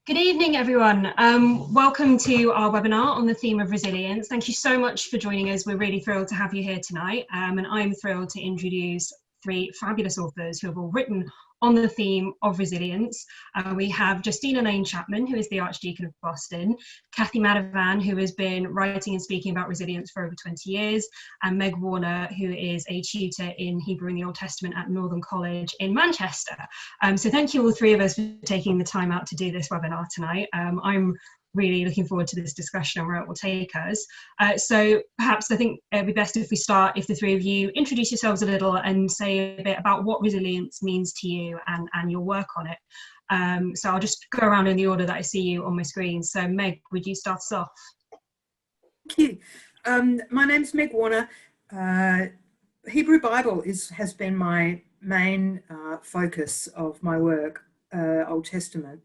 Good evening, everyone. Welcome to our webinar on the theme of resilience. Thank you so much for joining us. We're really thrilled to have you here tonight. And I'm thrilled to introduce three fabulous authors who have all written on the theme of resilience. We have Justine Allain-Chapman, who is the Archdeacon of Boston, Cathy Madavan, who has been writing and speaking about resilience for over 20 years, and Meg Warner, who is a tutor in Hebrew in the Old Testament at Northern College in Manchester. So thank you all three of us for taking the time out to do this webinar tonight. I'm really looking forward to this discussion and where it will take us. So perhaps I think it'd be best if we start, if the three of you introduce yourselves a little and say a bit about what resilience means to you and your work on it. So I'll just go around in the order that I see you on my screen. So Meg, would you start us off? Thank you. My name's Meg Warner. Hebrew Bible has been my main focus of my work, Old Testament.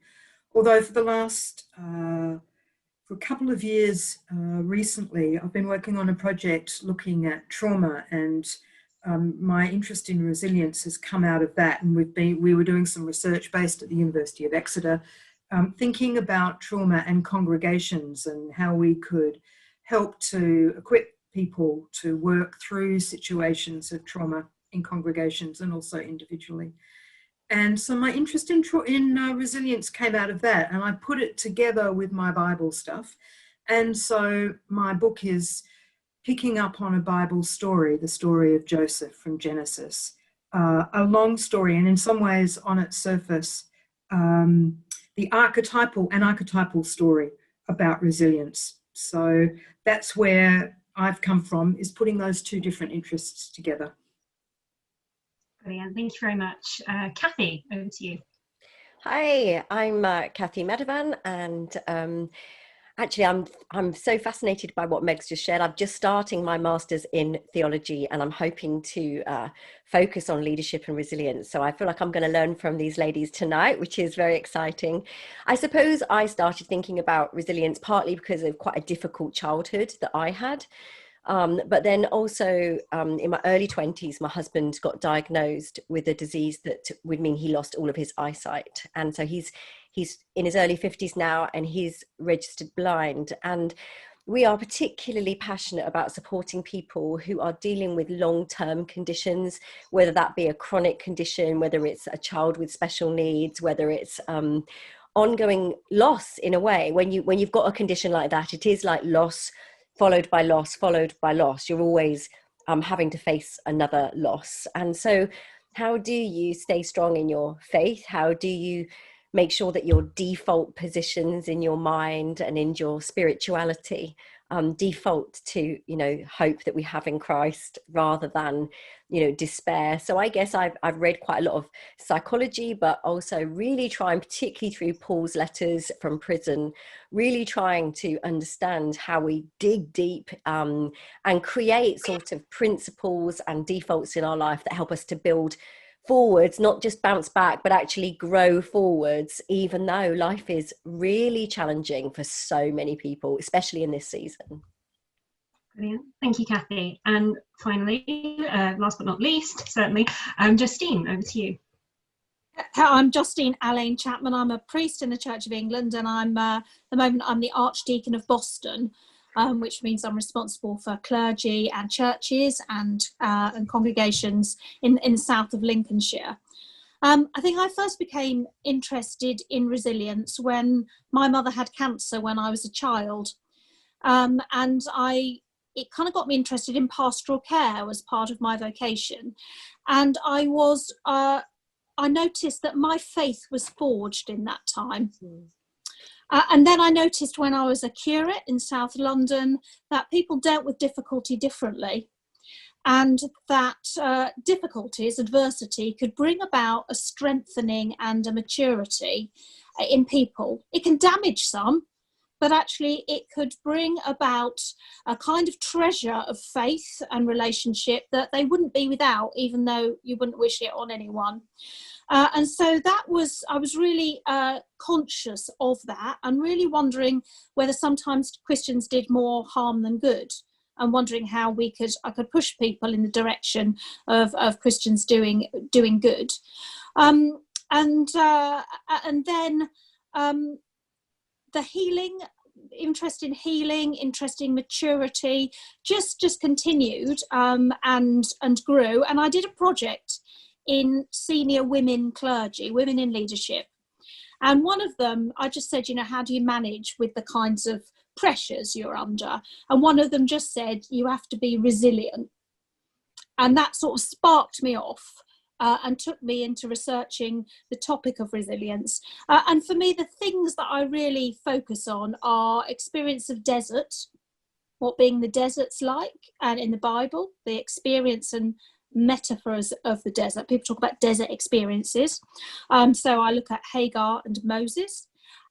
Although for the last, for a couple of years recently, I've been working on a project looking at trauma, and my interest in resilience has come out of that. And we were doing some research based at the University of Exeter, thinking about trauma and congregations and how we could help to equip people to work through situations of trauma in congregations and also individually. And so my interest in resilience came out of that, and I put it together with my Bible stuff. And so my book is picking up on a Bible story, the story of Joseph from Genesis, a long story, and in some ways on its surface, the archetypal story about resilience. So that's where I've come from, is putting those two different interests together. Brilliant, thank you very much. Cathy, over to you. Hi, I'm Cathy Madavan, and actually I'm so fascinated by what Meg's just shared. I'm just starting my master's in theology, and I'm hoping to focus on leadership and resilience. So I feel like I'm going to learn from these ladies tonight, which is very exciting. I suppose I started thinking about resilience partly because of quite a difficult childhood that I had. But then also in my early 20s, my husband got diagnosed with a disease that would mean he lost all of his eyesight. And so he's in his early 50s now, and he's registered blind. And we are particularly passionate about supporting people who are dealing with long-term conditions, whether that be a chronic condition, whether it's a child with special needs, whether it's ongoing loss in a way. When you've got a condition like that, it is like loss, followed by loss, followed by loss. You're always having to face another loss. And so how do you stay strong in your faith? How do you make sure that your default positions in your mind and in your spirituality default to, hope that we have in Christ rather than, despair? So I guess I've read quite a lot of psychology, but also really trying, particularly through Paul's letters from prison, really trying to understand how we dig deep and create sort of principles and defaults in our life that help us to build forwards, not just bounce back, but actually grow forwards, even though life is really challenging for so many people, especially in this season. Brilliant, thank you, Cathy. And finally, last but not least, certainly, Justine, over to you. I'm Justine Allain-Chapman. I'm a priest in the Church of England, and at the moment I'm the Archdeacon of Boston, which means I'm responsible for clergy and churches and congregations in the south of Lincolnshire. I think I first became interested in resilience when my mother had cancer when I was a child, and it kind of got me interested in pastoral care as part of my vocation, and I noticed that my faith was forged in that time. And then I noticed when I was a curate in South London that people dealt with difficulty differently, and that difficulties, adversity, could bring about a strengthening and a maturity in people. It can damage some, but actually it could bring about a kind of treasure of faith and relationship that they wouldn't be without, even though you wouldn't wish it on anyone. And so I was really conscious of that, and really wondering whether sometimes Christians did more harm than good, and wondering how I could push people in the direction of Christians doing good. And then the healing, interest in healing, interest in maturity, just continued and grew. And I did a project in senior women clergy, women in leadership. And one of them, I just said, how do you manage with the kinds of pressures you're under? And one of them just said, you have to be resilient. And that sort of sparked me off and took me into researching the topic of resilience. And for me, the things that I really focus on are experience of desert, what being the desert's like, and in the Bible, the experience and metaphors of the desert. People talk about desert experiences. So I look at Hagar and Moses,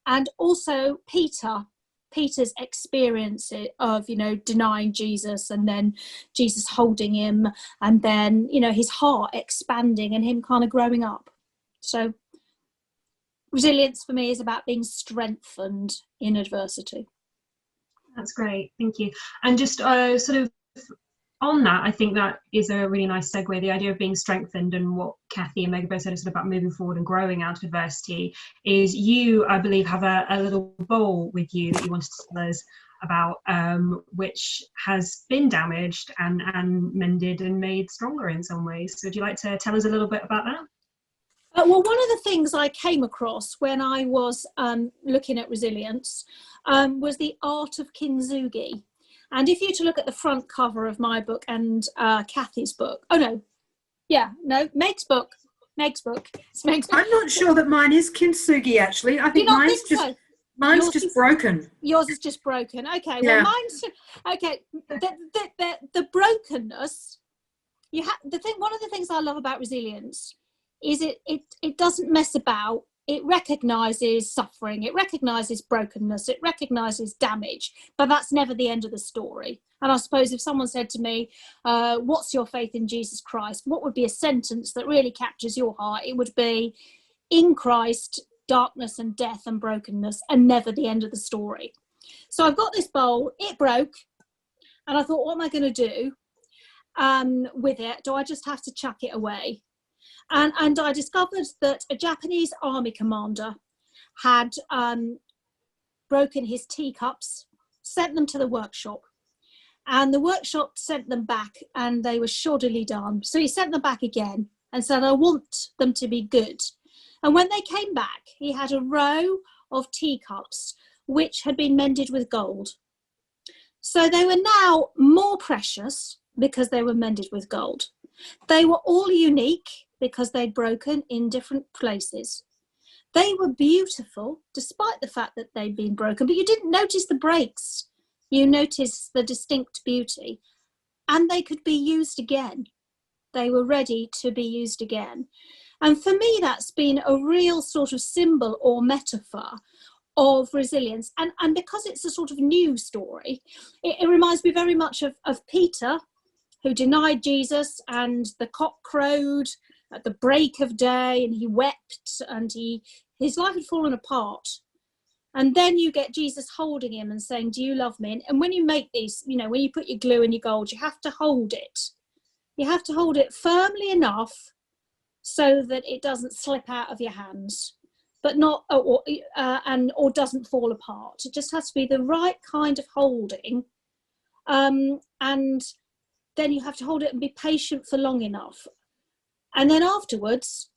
and also Peter's experience of, denying Jesus, and then Jesus holding him, and then, his heart expanding and him kind of growing up. So resilience for me is about being strengthened in adversity. That's great, thank you. And just sort of on that, I think that is a really nice segue, the idea of being strengthened, and what Cathy and Meg both said is about moving forward and growing out of adversity. Is you, I believe, have a little bowl with you that you wanted to tell us about, which has been damaged and mended and made stronger in some ways. So would you like to tell us a little bit about that? Well, one of the things I came across when I was looking at resilience was the art of kintsugi. And if you were to look at the front cover of my book and Cathy's book, Meg's book. It's Meg's book. I'm not sure that mine is kintsugi, actually. I think mine's just broken. Yours is just broken. Okay, yeah. Well, mine's okay. The brokenness. One of the things I love about resilience is it doesn't mess about. It recognises suffering, it recognises brokenness, it recognises damage, but that's never the end of the story. And I suppose if someone said to me, what's your faith in Jesus Christ? What would be a sentence that really captures your heart? It would be, in Christ, darkness and death and brokenness, and never the end of the story. So I've got this bowl, it broke, and I thought, what am I going to do with it? Do I just have to chuck it away? And I discovered that a Japanese army commander had broken his teacups, sent them to the workshop, and the workshop sent them back, and they were shoddily done. So he sent them back again and said, I want them to be good. And when they came back, he had a row of teacups which had been mended with gold. So they were now more precious because they were mended with gold. They were all unique because they'd broken in different places. They were beautiful despite the fact that they'd been broken, but you didn't notice the breaks. You noticed the distinct beauty, and they could be used again. They were ready to be used again. And for me, that's been a real sort of symbol or metaphor of resilience. And because it's a sort of new story, it reminds me very much of Peter, who denied Jesus, and the cock crowed at the break of day, and he wept, and his life had fallen apart. And then you get Jesus holding him and saying, do you love me? And when you make these, when you put your glue and your gold, you have to hold it. You have to hold it firmly enough so that it doesn't slip out of your hands, but not, or doesn't fall apart. It just has to be the right kind of holding. And then you have to hold it and be patient for long enough. And then afterwards,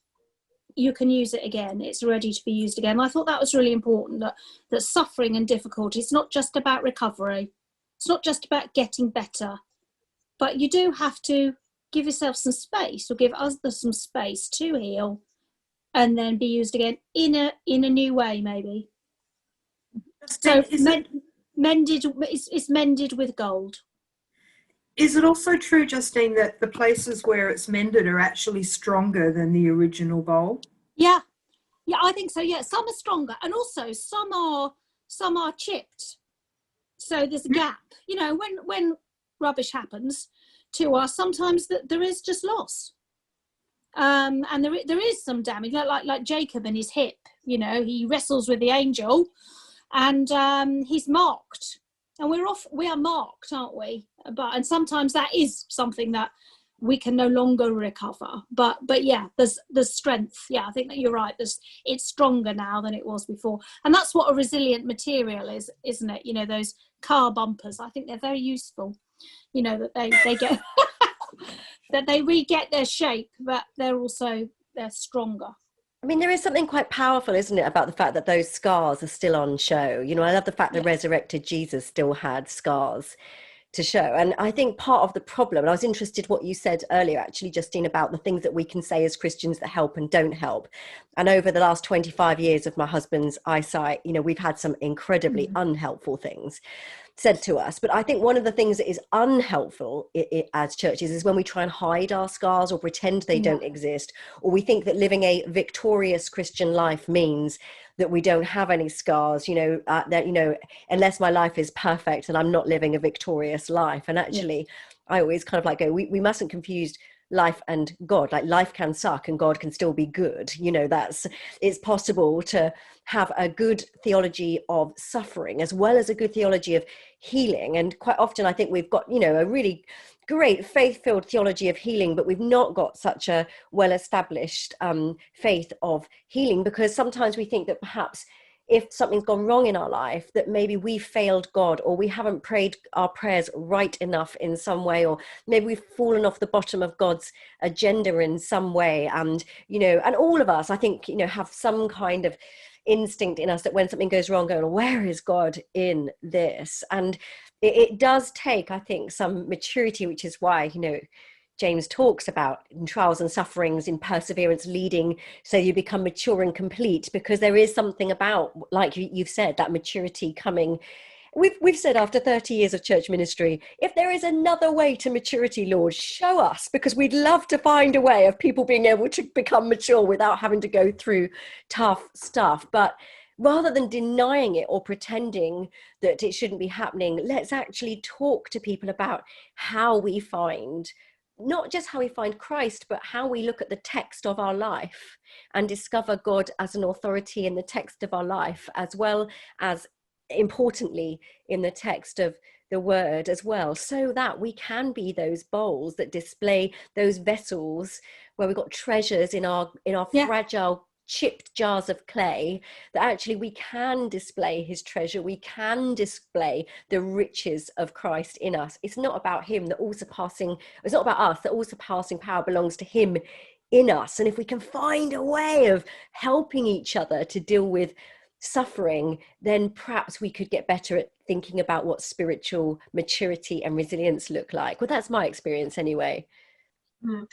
you can use it again. It's ready to be used again. I thought that was really important, that suffering and difficulty, it's not just about recovery. It's not just about getting better. But you do have to give yourself some space, or give others some space to heal, and then be used again in a new way, maybe. So it's mended with gold. Is it also true, Justine, that the places where it's mended are actually stronger than the original bowl? Yeah, I think so. Yeah, some are stronger, and also some are chipped. So there's a gap. When rubbish happens to us, sometimes there is just loss, and there is some damage, like Jacob and his hip. He wrestles with the angel, and he's marked. And we are marked, aren't we? And sometimes that is something that we can no longer recover. But yeah, there's strength. Yeah, I think that you're right. It's stronger now than it was before, and that's what a resilient material is, isn't it? You know, those car bumpers, I think they're very useful. You know, that they get that they re-get their shape, but they're stronger. I mean, there is something quite powerful, isn't it, about the fact that those scars are still on show. You know, I love the fact that resurrected Jesus still had scars to show. And I think part of the problem, and I was interested what you said earlier, actually, Justine, about the things that we can say as Christians that help and don't help. And over the last 25 years of my husband's eyesight, you know, we've had some incredibly unhelpful things said to us. But I think one of the things that is unhelpful as churches is when we try and hide our scars or pretend they don't exist, or we think that living a victorious Christian life means that we don't have any scars, you know, that, you know, unless my life is perfect and I'm not living a victorious life. And actually, I always kind of like go, we mustn't confuse life and God. Like, life can suck and God can still be good. You know, it's possible to have a good theology of suffering as well as a good theology of healing. And quite often I think we've got, you know, a really great faith-filled theology of healing, but we've not got such a well-established faith of healing, because sometimes we think that perhaps if something's gone wrong in our life, that maybe we failed God, or we haven't prayed our prayers right enough in some way, or maybe we've fallen off the bottom of God's agenda in some way. And, you know, and all of us, I think, you know, have some kind of instinct in us that when something goes wrong, going, where is God in this? And it does take, I think, some maturity, which is why, you know, James talks about in trials and sufferings, in perseverance leading, so you become mature and complete, because there is something about, like you've said, that maturity coming. We've said after 30 years of church ministry, if there is another way to maturity, Lord, show us, because we'd love to find a way of people being able to become mature without having to go through tough stuff. But rather than denying it or pretending that it shouldn't be happening, let's actually talk to people about how we find, not just how we find Christ, but how we look at the text of our life and discover God as an authority in the text of our life, as well as, importantly, in the text of the word as well, so that we can be those bowls that display, those vessels where we've got treasures in our fragile, chipped jars of clay, that actually we can display his treasure, we can display the riches of Christ in us. It's not about him, that all surpassing, it's not about us, that all surpassing power belongs to him in us. And if we can find a way of helping each other to deal with suffering, then perhaps we could get better at thinking about what spiritual maturity and resilience look like. Well, that's my experience anyway.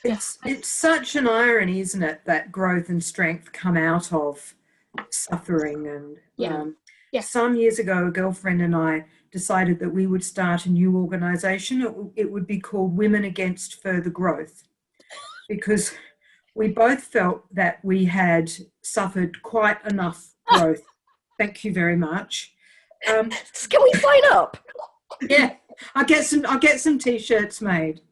It's such an irony, isn't it, that growth and strength come out of suffering. And some years ago, a girlfriend and I decided that we would start a new organisation. It would be called Women Against Further Growth, because we both felt that we had suffered quite enough growth. Thank you very much. Can we sign up? Yeah, I'll get some T-shirts made.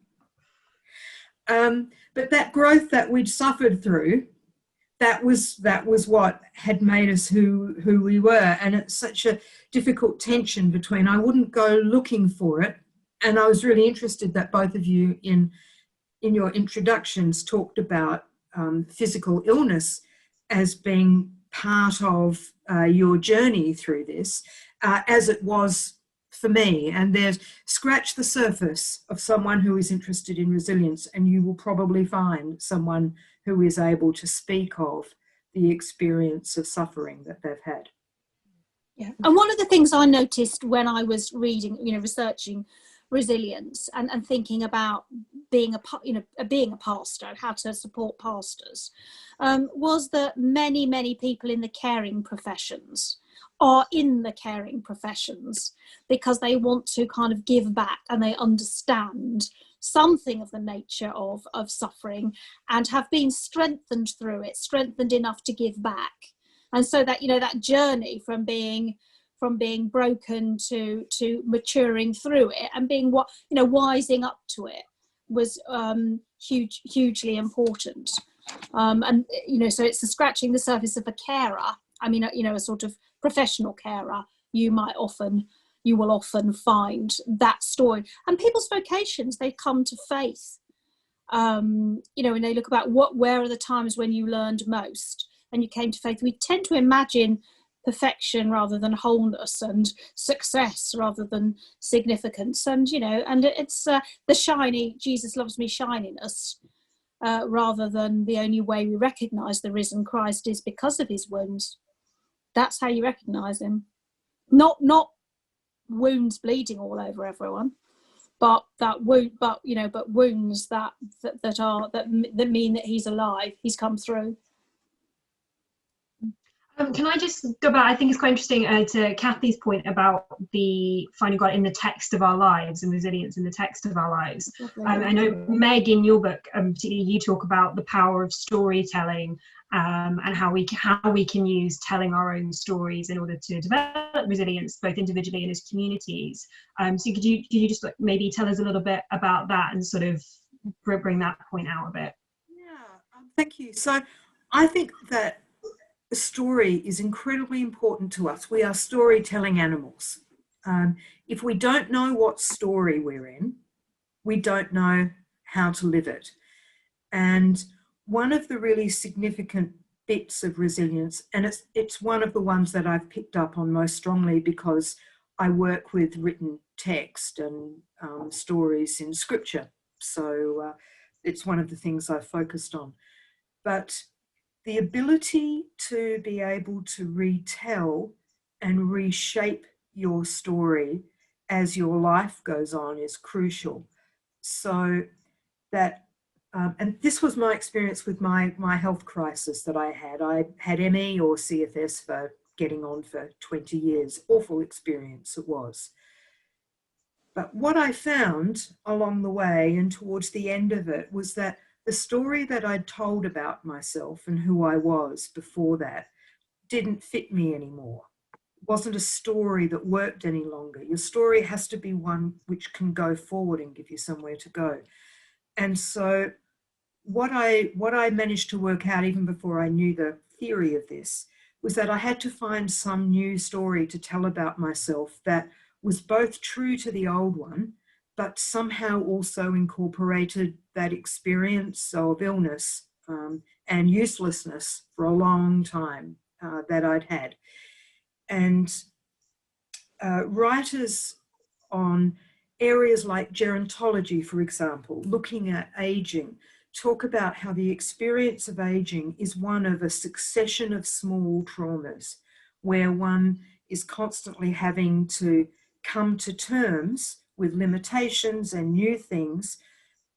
But that growth that we'd suffered through, that was what had made us who we were. And it's such a difficult tension between, I wouldn't go looking for it. And I was really interested that both of you in your introductions talked about physical illness as being part of your journey through this, as it was for me. And there's, scratch the surface of someone who is interested in resilience, and you will probably find someone who is able to speak of the experience of suffering that they've had. Yeah, and one of the things I noticed when I was reading, you know, researching resilience and thinking about being a pastor and how to support pastors, was that many people in the caring professions are in the caring professions because they want to kind of give back, and they understand something of the nature of suffering and have been strengthened through it, strengthened enough to give back. And so that, you know, that journey from being broken to maturing through it and being, what, you know, wising up to it was hugely important. And, you know, so it's the scratching the surface of a carer. I mean, you know, a sort of professional carer, you will often find that story. And people's vocations, they come to faith you know, when they look about where are the times when you learned most and you came to faith, we tend to imagine perfection rather than wholeness, and success rather than significance, and you know, and it's the shiny Jesus loves me shininess, rather than the only way we recognize the risen Christ is because of his wounds. That's how you recognize him, not wounds bleeding all over everyone, but wounds that mean that he's alive, he's come through. Can I just go back? I think it's quite interesting to Cathy's point about the finding God in the text of our lives and resilience in the text of our lives. I know, Meg, in your book, particularly you talk about the power of storytelling, and how we can use telling our own stories in order to develop resilience, both individually and as communities. So could you just maybe tell us a little bit about that and sort of bring that point out a bit? Yeah, thank you. So I think that the story is incredibly important to us. We are storytelling animals. If we don't know what story we're in, we don't know how to live it. And one of the really significant bits of resilience, and it's one of the ones that I've picked up on most strongly because I work with written text and stories in scripture. So it's one of the things I've focused on. But the ability to be able to retell and reshape your story as your life goes on is crucial. So that, and this was my experience with my health crisis that I had. I had ME or CFS for getting on for 20 years. Awful experience it was. But what I found along the way and towards the end of it was that the story that I'd told about myself and who I was before that didn't fit me anymore. It wasn't a story that worked any longer. Your story has to be one which can go forward and give you somewhere to go. And so what I managed to work out even before I knew the theory of this was that I had to find some new story to tell about myself that was both true to the old one, but somehow also incorporated that experience of illness and uselessness for a long time that I'd had. And writers on areas like gerontology, for example, looking at aging, talk about how the experience of aging is one of a succession of small traumas where one is constantly having to come to terms with limitations and new things.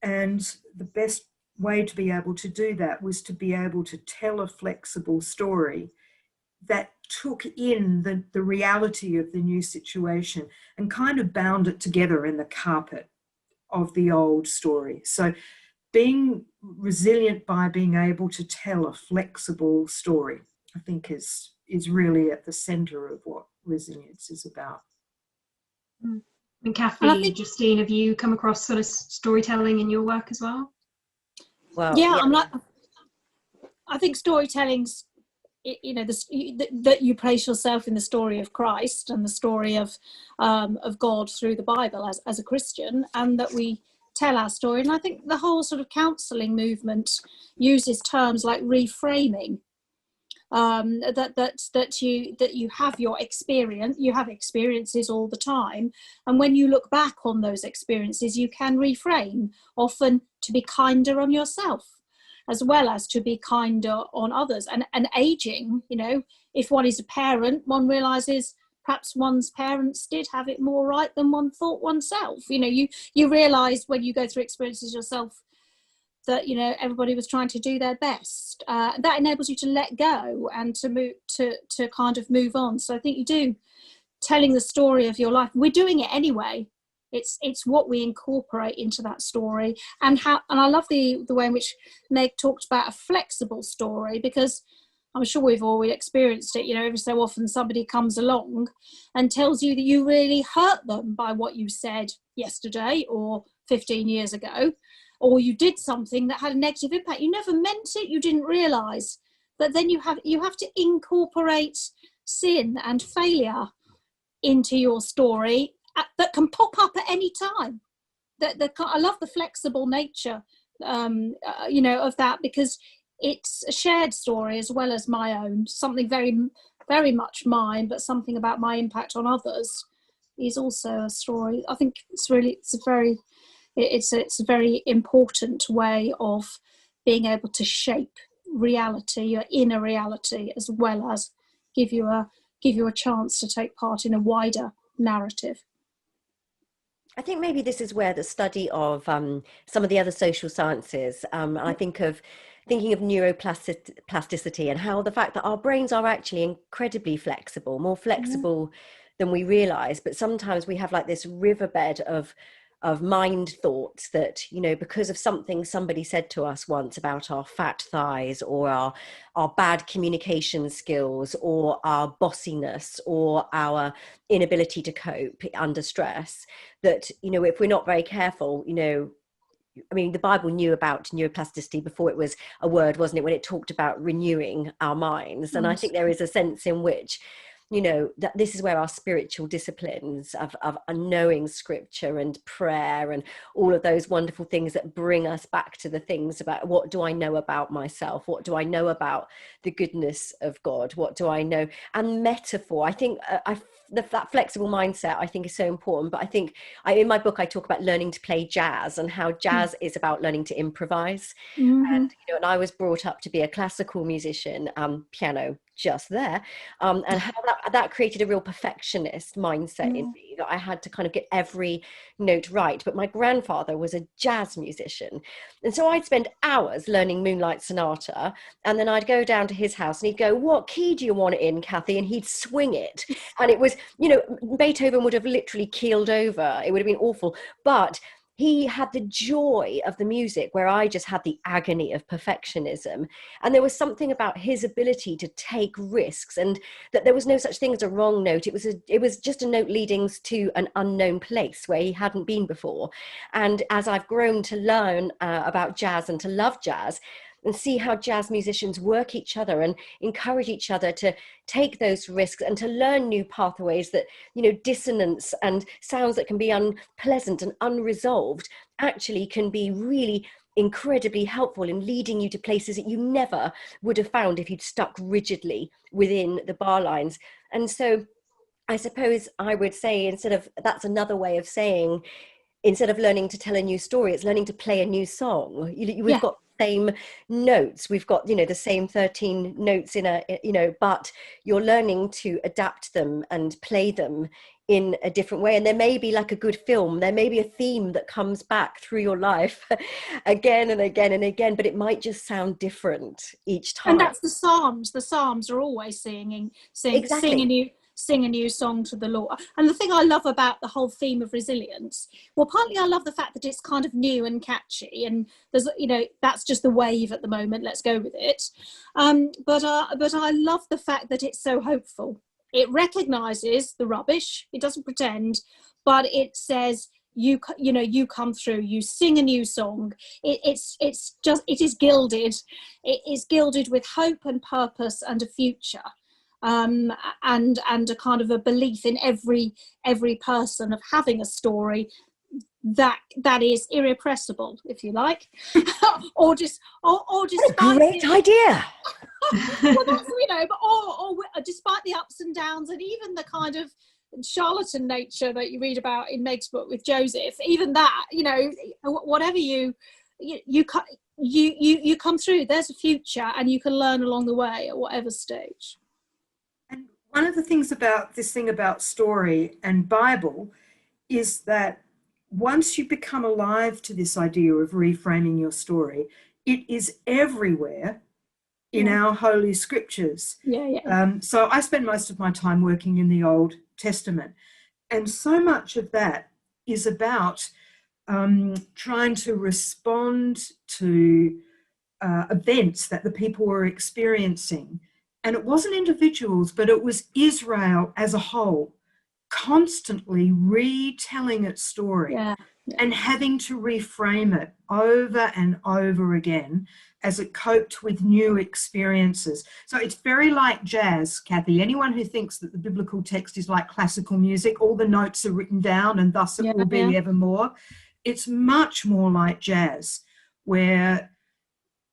And the best way to be able to do that was to be able to tell a flexible story that took in the reality of the new situation and kind of bound it together in the carpet of the old story. So being resilient by being able to tell a flexible story, I think is really at the center of what resilience is about. And Cathy, Justine, have you come across sort of storytelling in your work as well? Well, yeah. I think storytelling's, you know, that you place yourself in the story of Christ and the story of God through the Bible as a Christian, and that we tell our story. And I think the whole sort of counselling movement uses terms like reframing. That you have your experience, you have experiences all the time, and when you look back on those experiences, you can reframe, often to be kinder on yourself, as well as to be kinder on others. And aging, you know, if one is a parent, one realizes perhaps one's parents did have it more right than one thought oneself. You know, you realize when you go through experiences yourself that, you know, everybody was trying to do their best. That enables you to let go and to move to kind of move on. So I think you do telling the story of your life. We're doing it anyway. It's what we incorporate into that story, and I love the way in which Meg talked about a flexible story, because I'm sure we've all experienced it. You know, every so often somebody comes along and tells you that you really hurt them by what you said yesterday or 15 years ago, or you did something that had a negative impact. You never meant it, you didn't realise. But then you have to incorporate sin and failure into your story that can pop up at any time. I love the flexible nature of that, because it's a shared story as well as my own, something very, very much mine, but something about my impact on others is also a story. I think it's a very important way of being able to shape reality, your inner reality, as well as give you a chance to take part in a wider narrative. I think maybe this is where the study of some of the other social sciences, and I thinking of neuroplasticity and how the fact that our brains are actually incredibly flexible, more flexible than we realize, but sometimes we have like this riverbed of mind thoughts that, because of something somebody said to us once about our fat thighs, or our bad communication skills, or our bossiness, or our inability to cope under stress, that, if we're not very careful, I mean, the Bible knew about neuroplasticity before it was a word, wasn't it, when it talked about renewing our minds. And I think there is a sense in which, that this is where our spiritual disciplines of knowing scripture and prayer and all of those wonderful things that bring us back to the things about, what do I know about myself? What do I know about the goodness of God? What do I know? And metaphor, I think that flexible mindset, I think, is so important. But I think in my book, I talk about learning to play jazz and how jazz is about learning to improvise. And, and I was brought up to be a classical musician, piano just there, and how that created a real perfectionist mindset in me, that I had to kind of get every note right. But my grandfather was a jazz musician, and so I'd spend hours learning Moonlight Sonata, and then I'd go down to his house and he'd go, "What key do you want it in, Cathy?" And he'd swing it, and it was, Beethoven would have literally keeled over. It would have been awful, but he had the joy of the music, where I just had the agony of perfectionism. And there was something about his ability to take risks, and that there was no such thing as a wrong note. It was just a note leading to an unknown place where he hadn't been before. And as I've grown to learn about jazz and to love jazz, and see how jazz musicians work each other and encourage each other to take those risks and to learn new pathways, that, dissonance and sounds that can be unpleasant and unresolved actually can be really incredibly helpful in leading you to places that you never would have found if you'd stuck rigidly within the bar lines. And so I suppose I would say, that's another way of saying, instead of learning to tell a new story, it's learning to play a new song. We've got same notes, we've got the same 13 notes in but you're learning to adapt them and play them in a different way. And there may be, like a good film, there may be a theme that comes back through your life again and again and again, but it might just sound different each time. And that's the Psalms are always singing sing a new song to the Lord. And the thing I love about the whole theme of resilience, well, partly I love the fact that it's kind of new and catchy, and there's, that's just the wave at the moment, let's go with it. But I love the fact that it's so hopeful. It recognizes the rubbish, it doesn't pretend, but it says, you come through, you sing a new song. It is gilded. It is gilded with hope and purpose and a future. And a kind of a belief in every person of having a story that is irrepressible, if you like, or despite great idea. Well, that's, but despite the ups and downs, and even the kind of charlatan nature that you read about in Meg's book with Joseph, even that, whatever you come through, there's a future, and you can learn along the way at whatever stage. One of the things about this thing about story and Bible is that once you become alive to this idea of reframing your story, it is everywhere in our holy scriptures. So I spend most of my time working in the Old Testament, and so much of that is about trying to respond to events that the people were experiencing. And it wasn't individuals, but it was Israel as a whole, constantly retelling its story and having to reframe it over and over again as it coped with new experiences. So it's very like jazz, Cathy. Anyone who thinks that the biblical text is like classical music, all the notes are written down and thus it will be evermore, it's much more like jazz, where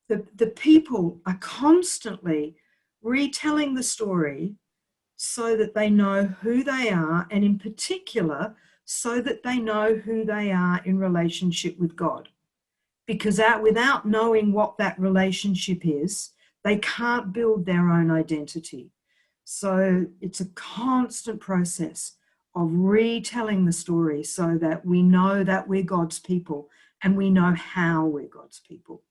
the people are constantly retelling the story so that they know who they are, and in particular, so that they know who they are in relationship with God. Because without knowing what that relationship is, they can't build their own identity. So it's a constant process of retelling the story so that we know that we're God's people and we know how we're God's people.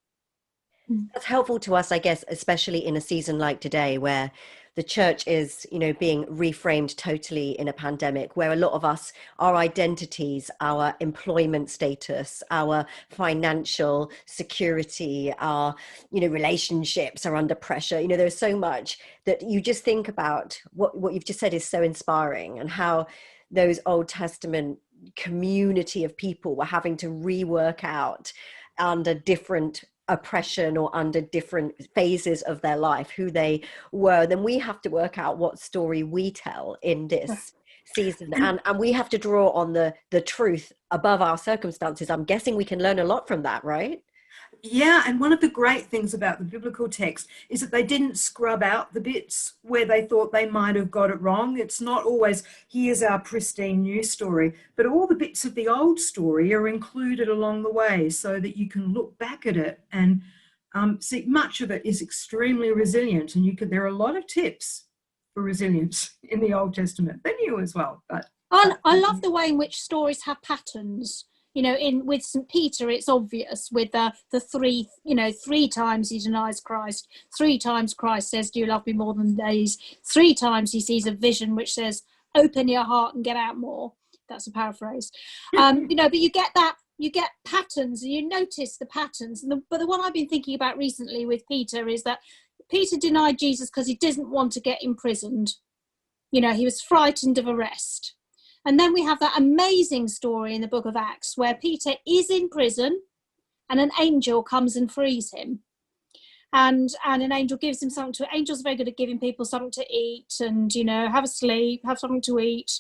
That's helpful to us, I guess, especially in a season like today where the church is, being reframed totally in a pandemic, where a lot of us, our identities, our employment status, our financial security, our, relationships are under pressure. There's so much that you just think about. What you've just said is so inspiring, and how those Old Testament community of people were having to rework out under different oppression or under different phases of their life who they were. Then we have to work out what story we tell in this season, and we have to draw on the truth above our circumstances. I'm guessing we can learn a lot from that, right? Yeah, and one of the great things about the biblical text is that they didn't scrub out the bits where they thought they might have got it wrong. It's not always, here's our pristine new story, but all the bits of the old story are included along the way so that you can look back at it and see. Much of it is extremely resilient, and there are a lot of tips for resilience in the Old Testament. They're new as well. But I love the way in which stories have patterns. With St. Peter, it's obvious with the three, 3 times he denies Christ, 3 times Christ says, do you love me more than these? 3 times he sees a vision which says, open your heart and get out more. That's a paraphrase. But you get patterns, and you notice the patterns. But the one I've been thinking about recently with Peter is that Peter denied Jesus because he didn't want to get imprisoned. He was frightened of arrest. And then we have that amazing story in the book of Acts where Peter is in prison and an angel comes and frees him. And an angel gives him something to eat. Angels are very good at giving people something to eat and, have a sleep, have something to eat,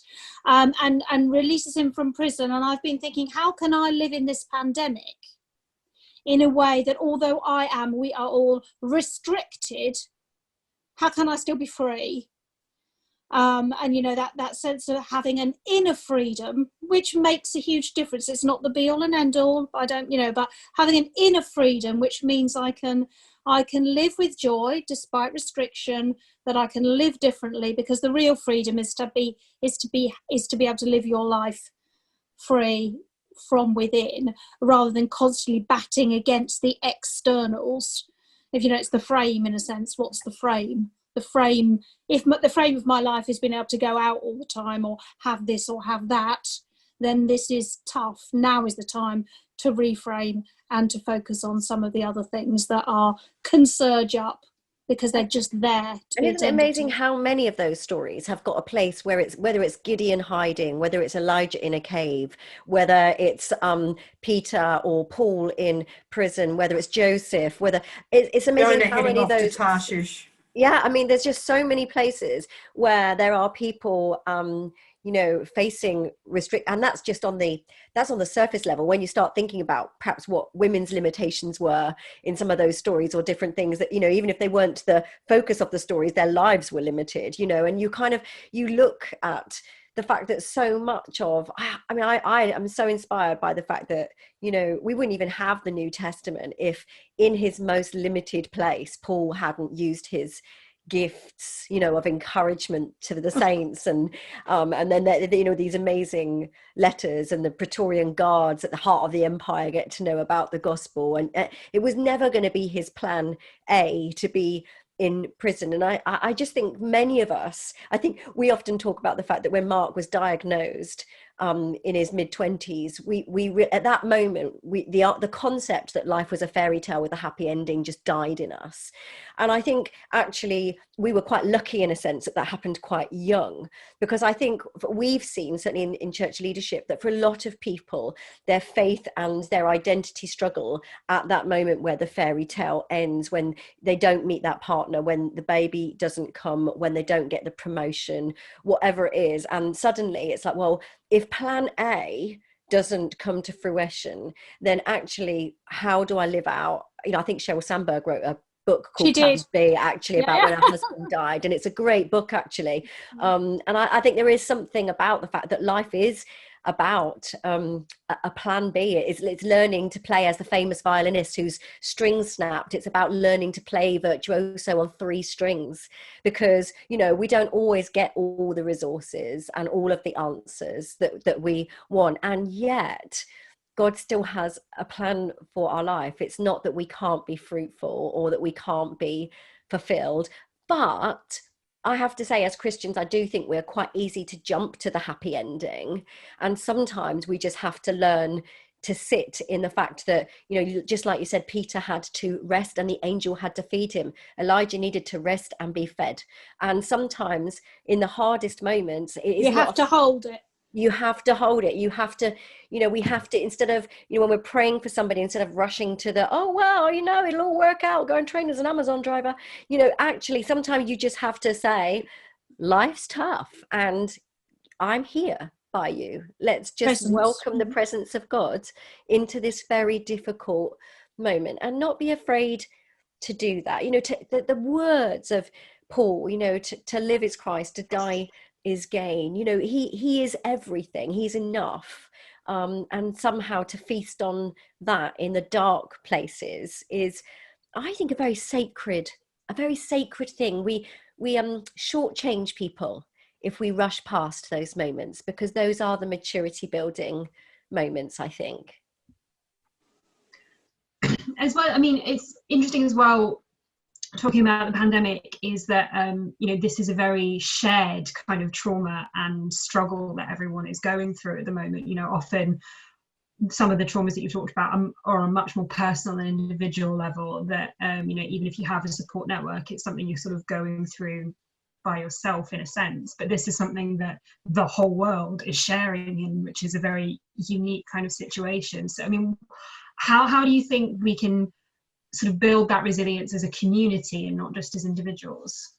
and releases him from prison. And I've been thinking, how can I live in this pandemic in a way that although we are all restricted, how can I still be free? And that sense of having an inner freedom, which makes a huge difference. It's not the be all and end all. But having an inner freedom, which means I can live with joy despite restriction, that I can live differently, because the real freedom is to be able to live your life free from within, rather than constantly batting against the externals. If it's the frame, in a sense, what's the frame? The frame, if the frame of my life has been able to go out all the time or have this or have that, then this is tough. Now is the time to reframe and to focus on some of the other things that can surge up because they're just there. And isn't it amazing how many of those stories have got a place where whether it's Gideon hiding, whether it's Elijah in a cave, whether it's Peter or Paul in prison, whether it's Joseph, whether it's amazing how many of those. Tarshish. Yeah, I mean, there's just so many places where there are people, facing and that's just on the surface level. When you start thinking about perhaps what women's limitations were in some of those stories, or different things that, even if they weren't the focus of the stories, their lives were limited, and you look at the fact that so much of, I am so inspired by the fact that, we wouldn't even have the New Testament if in his most limited place, Paul hadn't used his gifts, of encouragement to the saints, and then these amazing letters, and the Praetorian Guards at the heart of the empire get to know about the gospel. And it was never going to be his plan A to be in prison. And I just think many of us, I think we often talk about the fact that when Mark was diagnosed in his mid-20s, we at that moment, the concept that life was a fairy tale with a happy ending just died in us. And I think actually we were quite lucky in a sense that happened quite young, because I think we've seen, certainly in church leadership, that for a lot of people, their faith and their identity struggle at that moment where the fairy tale ends, when they don't meet that partner, when the baby doesn't come, when they don't get the promotion, whatever it is. And suddenly it's like, well, if plan A doesn't come to fruition, then actually, how do I live out? You know, I think Sheryl Sandberg wrote a book called Plan B, actually, about when her husband died, and it's a great book, actually. And I think there is something about the fact that life is about a plan B. It's learning to play, as the famous violinist whose strings snapped. It's about learning to play virtuoso on 3 strings, because, you know, we don't always get all the resources and all of the answers that we want, and yet God still has a plan for our life. It's not that we can't be fruitful or that we can't be fulfilled. But I have to say, as Christians, I do think we're quite easy to jump to the happy ending. And sometimes we just have to learn to sit in the fact that, you know, just like you said, Peter had to rest and the angel had to feed him. Elijah needed to rest and be fed. And sometimes in the hardest moments, you have to hold it. You have to hold it. You have to, you know, we have to, instead of, you know, when we're praying for somebody, instead of rushing to the, oh, well, you know, it'll all work out, go and train as an Amazon driver, you know, actually, sometimes you just have to say, life's tough and I'm here by you. Let's just welcome the presence of God into this very difficult moment and not be afraid to do that. You know, the words of Paul, you know, to live is Christ, to die is gain. You know, he is everything. He's enough. And somehow to feast on that in the dark places is, I think, a very sacred thing. We shortchange people if we rush past those moments, because those are the maturity building moments, I think. As well, I mean, it's interesting as well, talking about the pandemic, is that you know, this is a very shared kind of trauma and struggle that everyone is going through at the moment. You know, often some of the traumas that you've talked about are on a much more personal and individual level, that you know, even if you have a support network, it's something you're sort of going through by yourself in a sense. But this is something that the whole world is sharing in, which is a very unique kind of situation. So I mean, how do you think we can sort of build that resilience as a community and not just as individuals?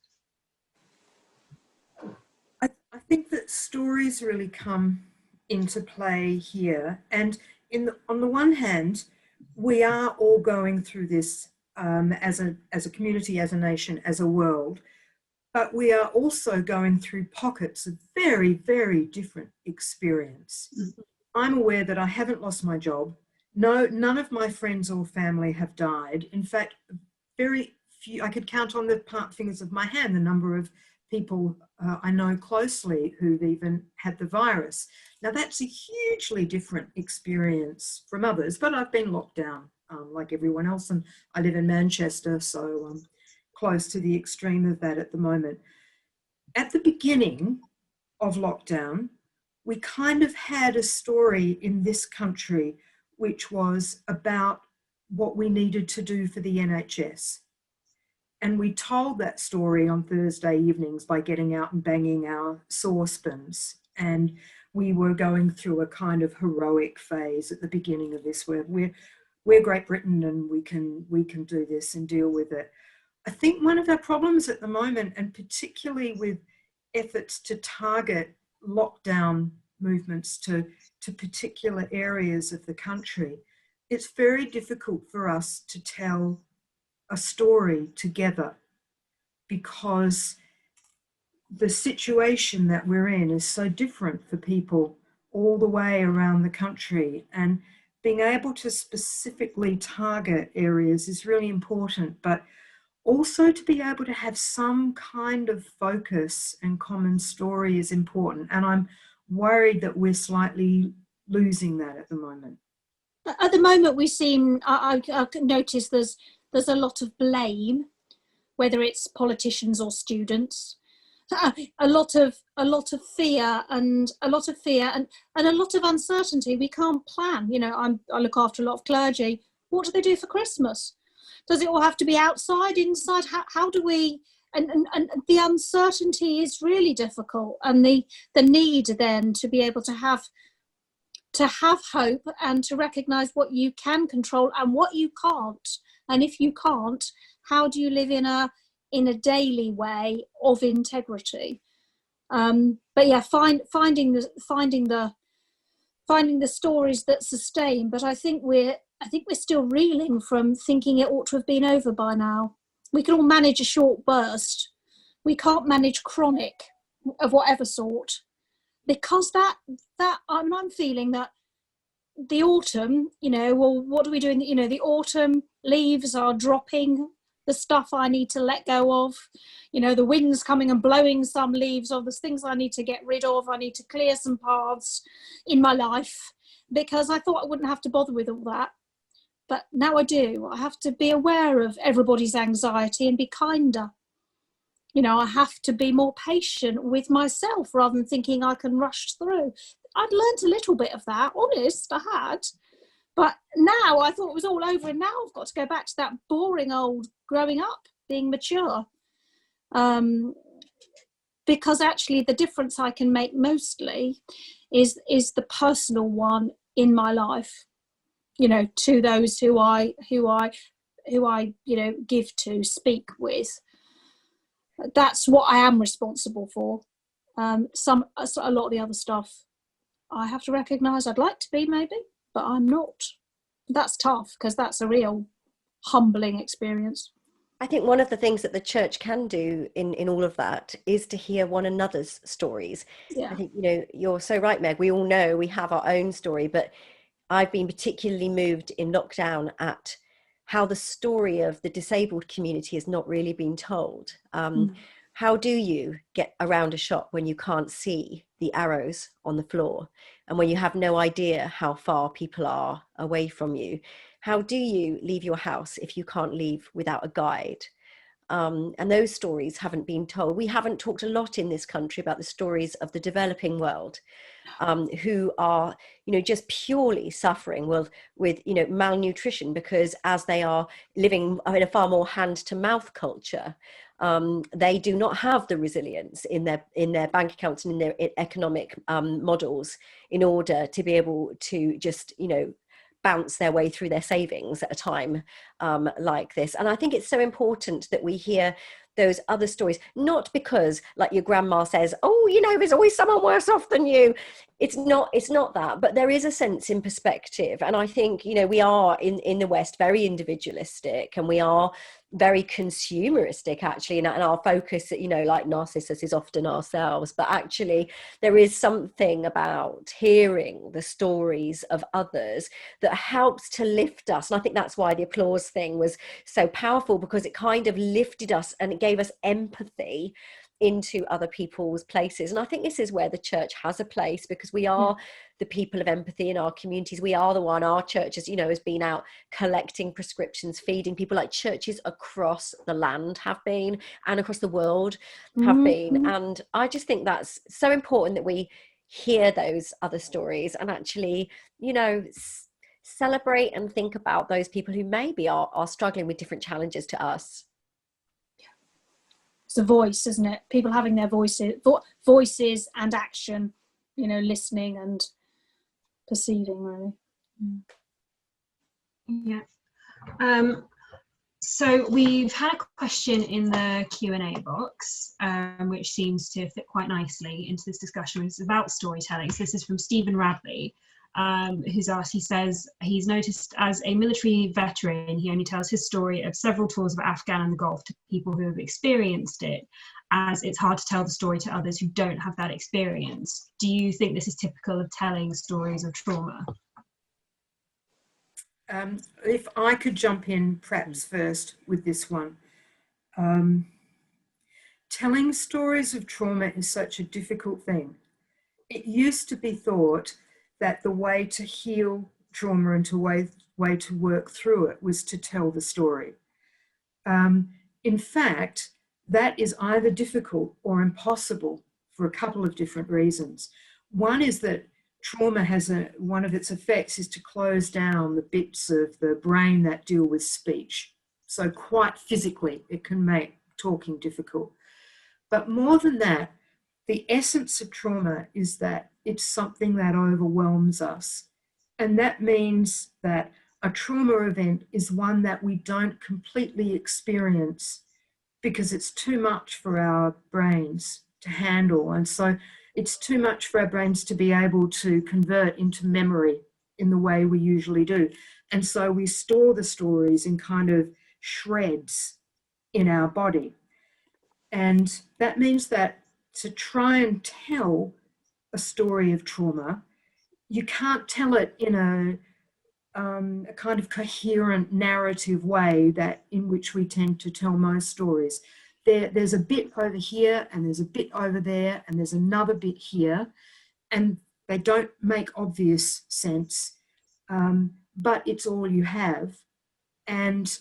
I think that stories really come into play here. And on the one hand, we are all going through this as a community, as a nation, as a world, but we are also going through pockets of very, very different experience. Mm-hmm. I'm aware that I haven't lost my job. No, none of my friends or family have died. In fact, very few, I could count on the fingers of my hand the number of people I know closely who've even had the virus. Now, that's a hugely different experience from others, but I've been locked down like everyone else, and I live in Manchester, so I'm close to the extreme of that at the moment. At the beginning of lockdown, we kind of had a story in this country which was about what we needed to do for the NHS. And we told that story on Thursday evenings by getting out and banging our saucepans. And we were going through a kind of heroic phase at the beginning of this, where we're Great Britain and we can do this and deal with it. I think one of our problems at the moment, and particularly with efforts to target lockdown movements to particular areas of the country, it's very difficult for us to tell a story together, because the situation that we're in is so different for people all the way around the country, and being able to specifically target areas is really important, but also to be able to have some kind of focus and common story is important. And I'm worried that we're slightly losing that at the moment. At the moment, we seem, I noticed there's a lot of blame, whether it's politicians or students, a lot of fear and a lot of uncertainty. We can't plan. You know, I look after a lot of clergy. What do they do for Christmas? Does it all have to be outside, inside? How do we? And the uncertainty is really difficult, and the need then to be able to have hope and to recognise what you can control and what you can't. And if you can't, how do you live in a daily way of integrity? But yeah, finding the finding the stories that sustain, but I think we're still reeling from thinking it ought to have been over by now. We can all manage a short burst. We can't manage chronic of whatever sort, because I'm feeling that the autumn, well, what do we do the autumn leaves are dropping the stuff I need to let go of, the wind's coming and blowing some leaves off. There's things I need to get rid of. I need to clear some paths in my life, because I thought I wouldn't have to bother with all that. But now I do. I have to be aware of everybody's anxiety and be kinder. I have to be more patient with myself rather than thinking I can rush through. I'd learnt a little bit of that, honest, I had. But now I thought it was all over, and now I've got to go back to that boring old growing up, being mature. Because actually the difference I can make mostly is the personal one in my life, to those who I give to, speak with. That's what I am responsible for. A lot of the other stuff I have to recognise I'd like to be, maybe, but I'm not. That's tough, because that's a real humbling experience. I think one of the things that the church can do in all of that is to hear one another's stories. Yeah. I think, you're so right, Meg. We all know we have our own story, but I've been particularly moved in lockdown at how the story of the disabled community has not really been told. How do you get around a shop when you can't see the arrows on the floor, and when you have no idea how far people are away from you? How do you leave your house if you can't leave without a guide? And those stories haven't been told. We haven't talked a lot in this country about the stories of the developing world, who are, just purely suffering with malnutrition, because as they are living in a far more hand-to-mouth culture, they do not have the resilience in their bank accounts and in their economic models in order to be able to just, bounce their way through their savings at a time like this. And I think it's so important that we hear those other stories, not because, like your grandma says, there's always someone worse off than you. It's not that, but there is a sense in perspective. And I think, we are in the West very individualistic, and we are very consumeristic, actually, and our focus, like Narcissus, is often ourselves. But actually there is something about hearing the stories of others that helps to lift us. And I think that's why the applause thing was so powerful, because it kind of lifted us and it gave us empathy into other people's places. And I think this is where the church has a place, because we are the people of empathy in our communities. We are the one, our church has been out collecting prescriptions, feeding people, like churches across the land have been, and across the world have been. And I just think that's so important that we hear those other stories and actually, celebrate and think about those people who maybe are struggling with different challenges to us. It's a voice, isn't it? People having their voices and action, listening and perceiving, really. Yeah. So we've had a question in the Q&A box, which seems to fit quite nicely into this discussion. It's about storytelling. So this is from Stephen Radley, who's asked, he says, he's noticed as a military veteran, he only tells his story of several tours of Afghan and the Gulf to people who have experienced it, as it's hard to tell the story to others who don't have that experience. Do you think this is typical of telling stories of trauma? If I could jump in perhaps first with this one. Telling stories of trauma is such a difficult thing. It used to be thought that the way to heal trauma and way to work through it was to tell the story. In fact, that is either difficult or impossible for a couple of different reasons. One is that trauma has one of its effects is to close down the bits of the brain that deal with speech. So quite physically, it can make talking difficult. But more than that, the essence of trauma is that it's something that overwhelms us. And that means that a trauma event is one that we don't completely experience because it's too much for our brains to handle. And so It's too much for our brains to be able to convert into memory in the way we usually do. And so we store the stories in kind of shreds in our body. And that means that to try and tell a story of trauma, you can't tell it in a kind of coherent narrative way that in which we tend to tell most stories. There's a bit over here, and there's a bit over there, and there's another bit here, and they don't make obvious sense, but it's all you have. And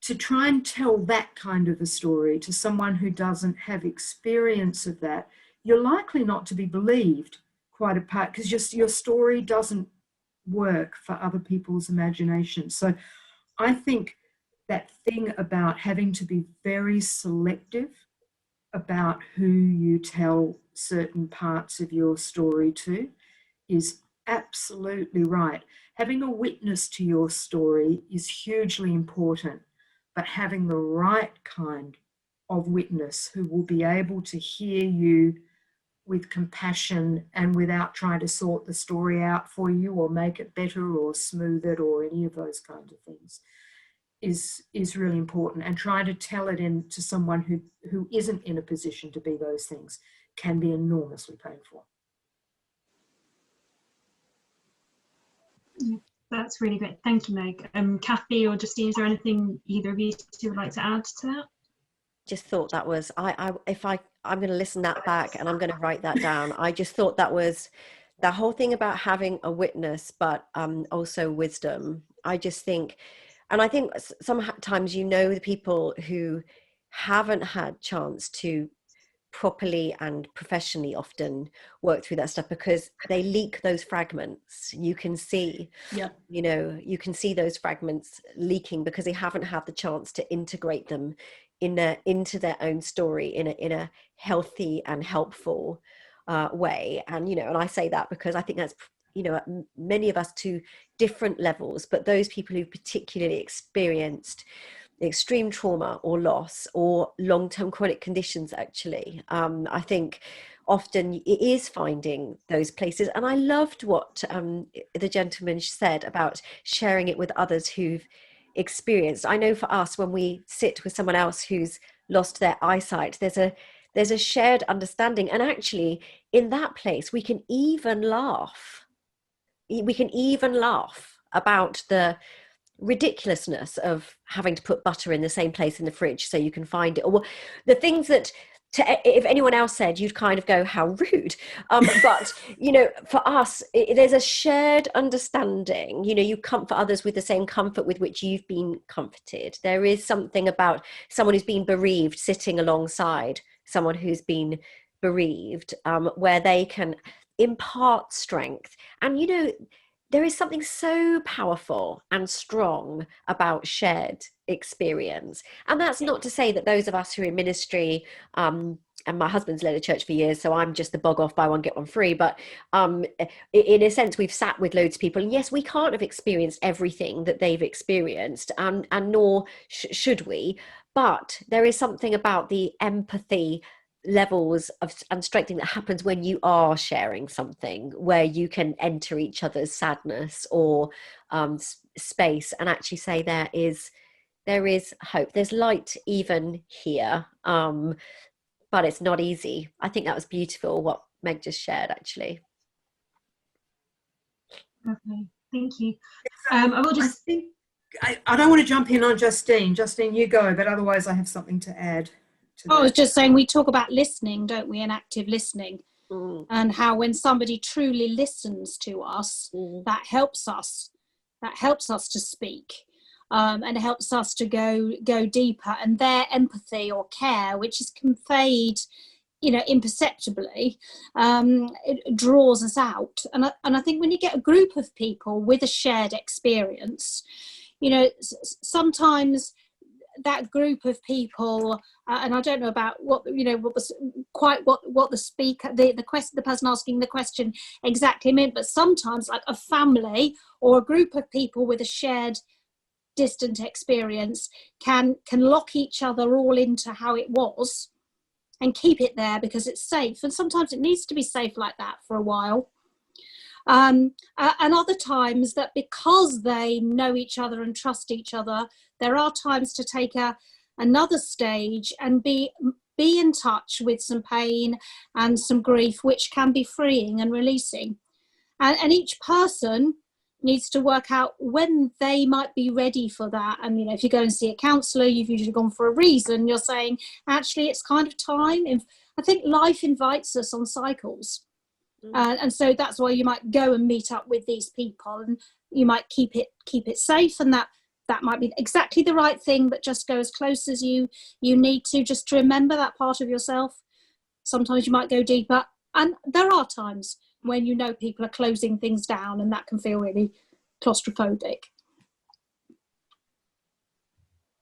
to try and tell that kind of a story to someone who doesn't have experience of that, you're likely not to be believed quite apart, because your story doesn't work for other people's imagination. So I think that thing about having to be very selective about who you tell certain parts of your story to is absolutely right. Having a witness to your story is hugely important, but having the right kind of witness who will be able to hear you with compassion and without trying to sort the story out for you or make it better or smooth it or any of those kinds of things is really important. And trying to tell it to someone who isn't in a position to be those things can be enormously painful. That's really great. Thank you, Meg. Cathy or Justine, is there anything either of you two would like to add to that? Just thought that was, I'm going to listen that back and I'm going to write that down. I just thought that was the whole thing about having a witness, but also wisdom. I just think, and I think sometimes, the people who haven't had chance to properly and professionally often work through that stuff because they leak those fragments. You can see, you can see those fragments leaking because they haven't had the chance to integrate them into their own story in a healthy and helpful way. And and I say that because I think that's many of us to different levels, but those people who particularly experienced extreme trauma or loss or long-term chronic conditions, actually, I think often it is finding those places. And I loved what the gentleman said about sharing it with others who've experienced. I know for us, when we sit with someone else who's lost their eyesight, there's a shared understanding, and actually in that place we can even laugh about the ridiculousness of having to put butter in the same place in the fridge so you can find it, or the things that if anyone else said, you'd kind of go, how rude. But, for us, there's a shared understanding. You comfort others with the same comfort with which you've been comforted. There is something about someone who's been bereaved sitting alongside someone who's been bereaved, where they can impart strength. And, there is something so powerful and strong about shared experience. And that's not to say that those of us who are in ministry, and my husband's led a church for years, so I'm just the bog off, buy one, get one free. But in a sense, we've sat with loads of people. And yes, we can't have experienced everything that they've experienced, and nor should we. But there is something about the empathy levels of and strengthening that happens when you are sharing something where you can enter each other's sadness or space and actually say there is hope, there's light even here, but it's not easy. I think that was beautiful what Meg just shared, actually. Okay, thank you. I will just I don't want to jump in on Justine. Justine, you go, but otherwise I have something to add. I was just saying, we talk about listening, don't we, and active listening, and how when somebody truly listens to us, that helps us to speak, and it helps us to go deeper, and their empathy or care, which is conveyed imperceptibly, it draws us out. And I think when you get a group of people with a shared experience, sometimes that group of people, and I don't know about what was quite what the speaker, the person asking the question exactly meant, but sometimes like a family or a group of people with a shared distant experience can lock each other all into how it was, and keep it there because it's safe. And sometimes it needs to be safe like that for a while. And other times that because they know each other and trust each other, there are times to take another stage and be in touch with some pain and some grief, which can be freeing and releasing. And each person needs to work out when they might be ready for that. And, you know, if you go and see a counsellor, you've usually gone for a reason. You're saying, actually, it's kind of time. I think life invites us on cycles. And so that's why you might go and meet up with these people, and you might keep it safe, and that might be exactly the right thing, but just go as close as you need to, just to remember that part of yourself. Sometimes you might go deeper, and there are times when you know people are closing things down, and that can feel really claustrophobic.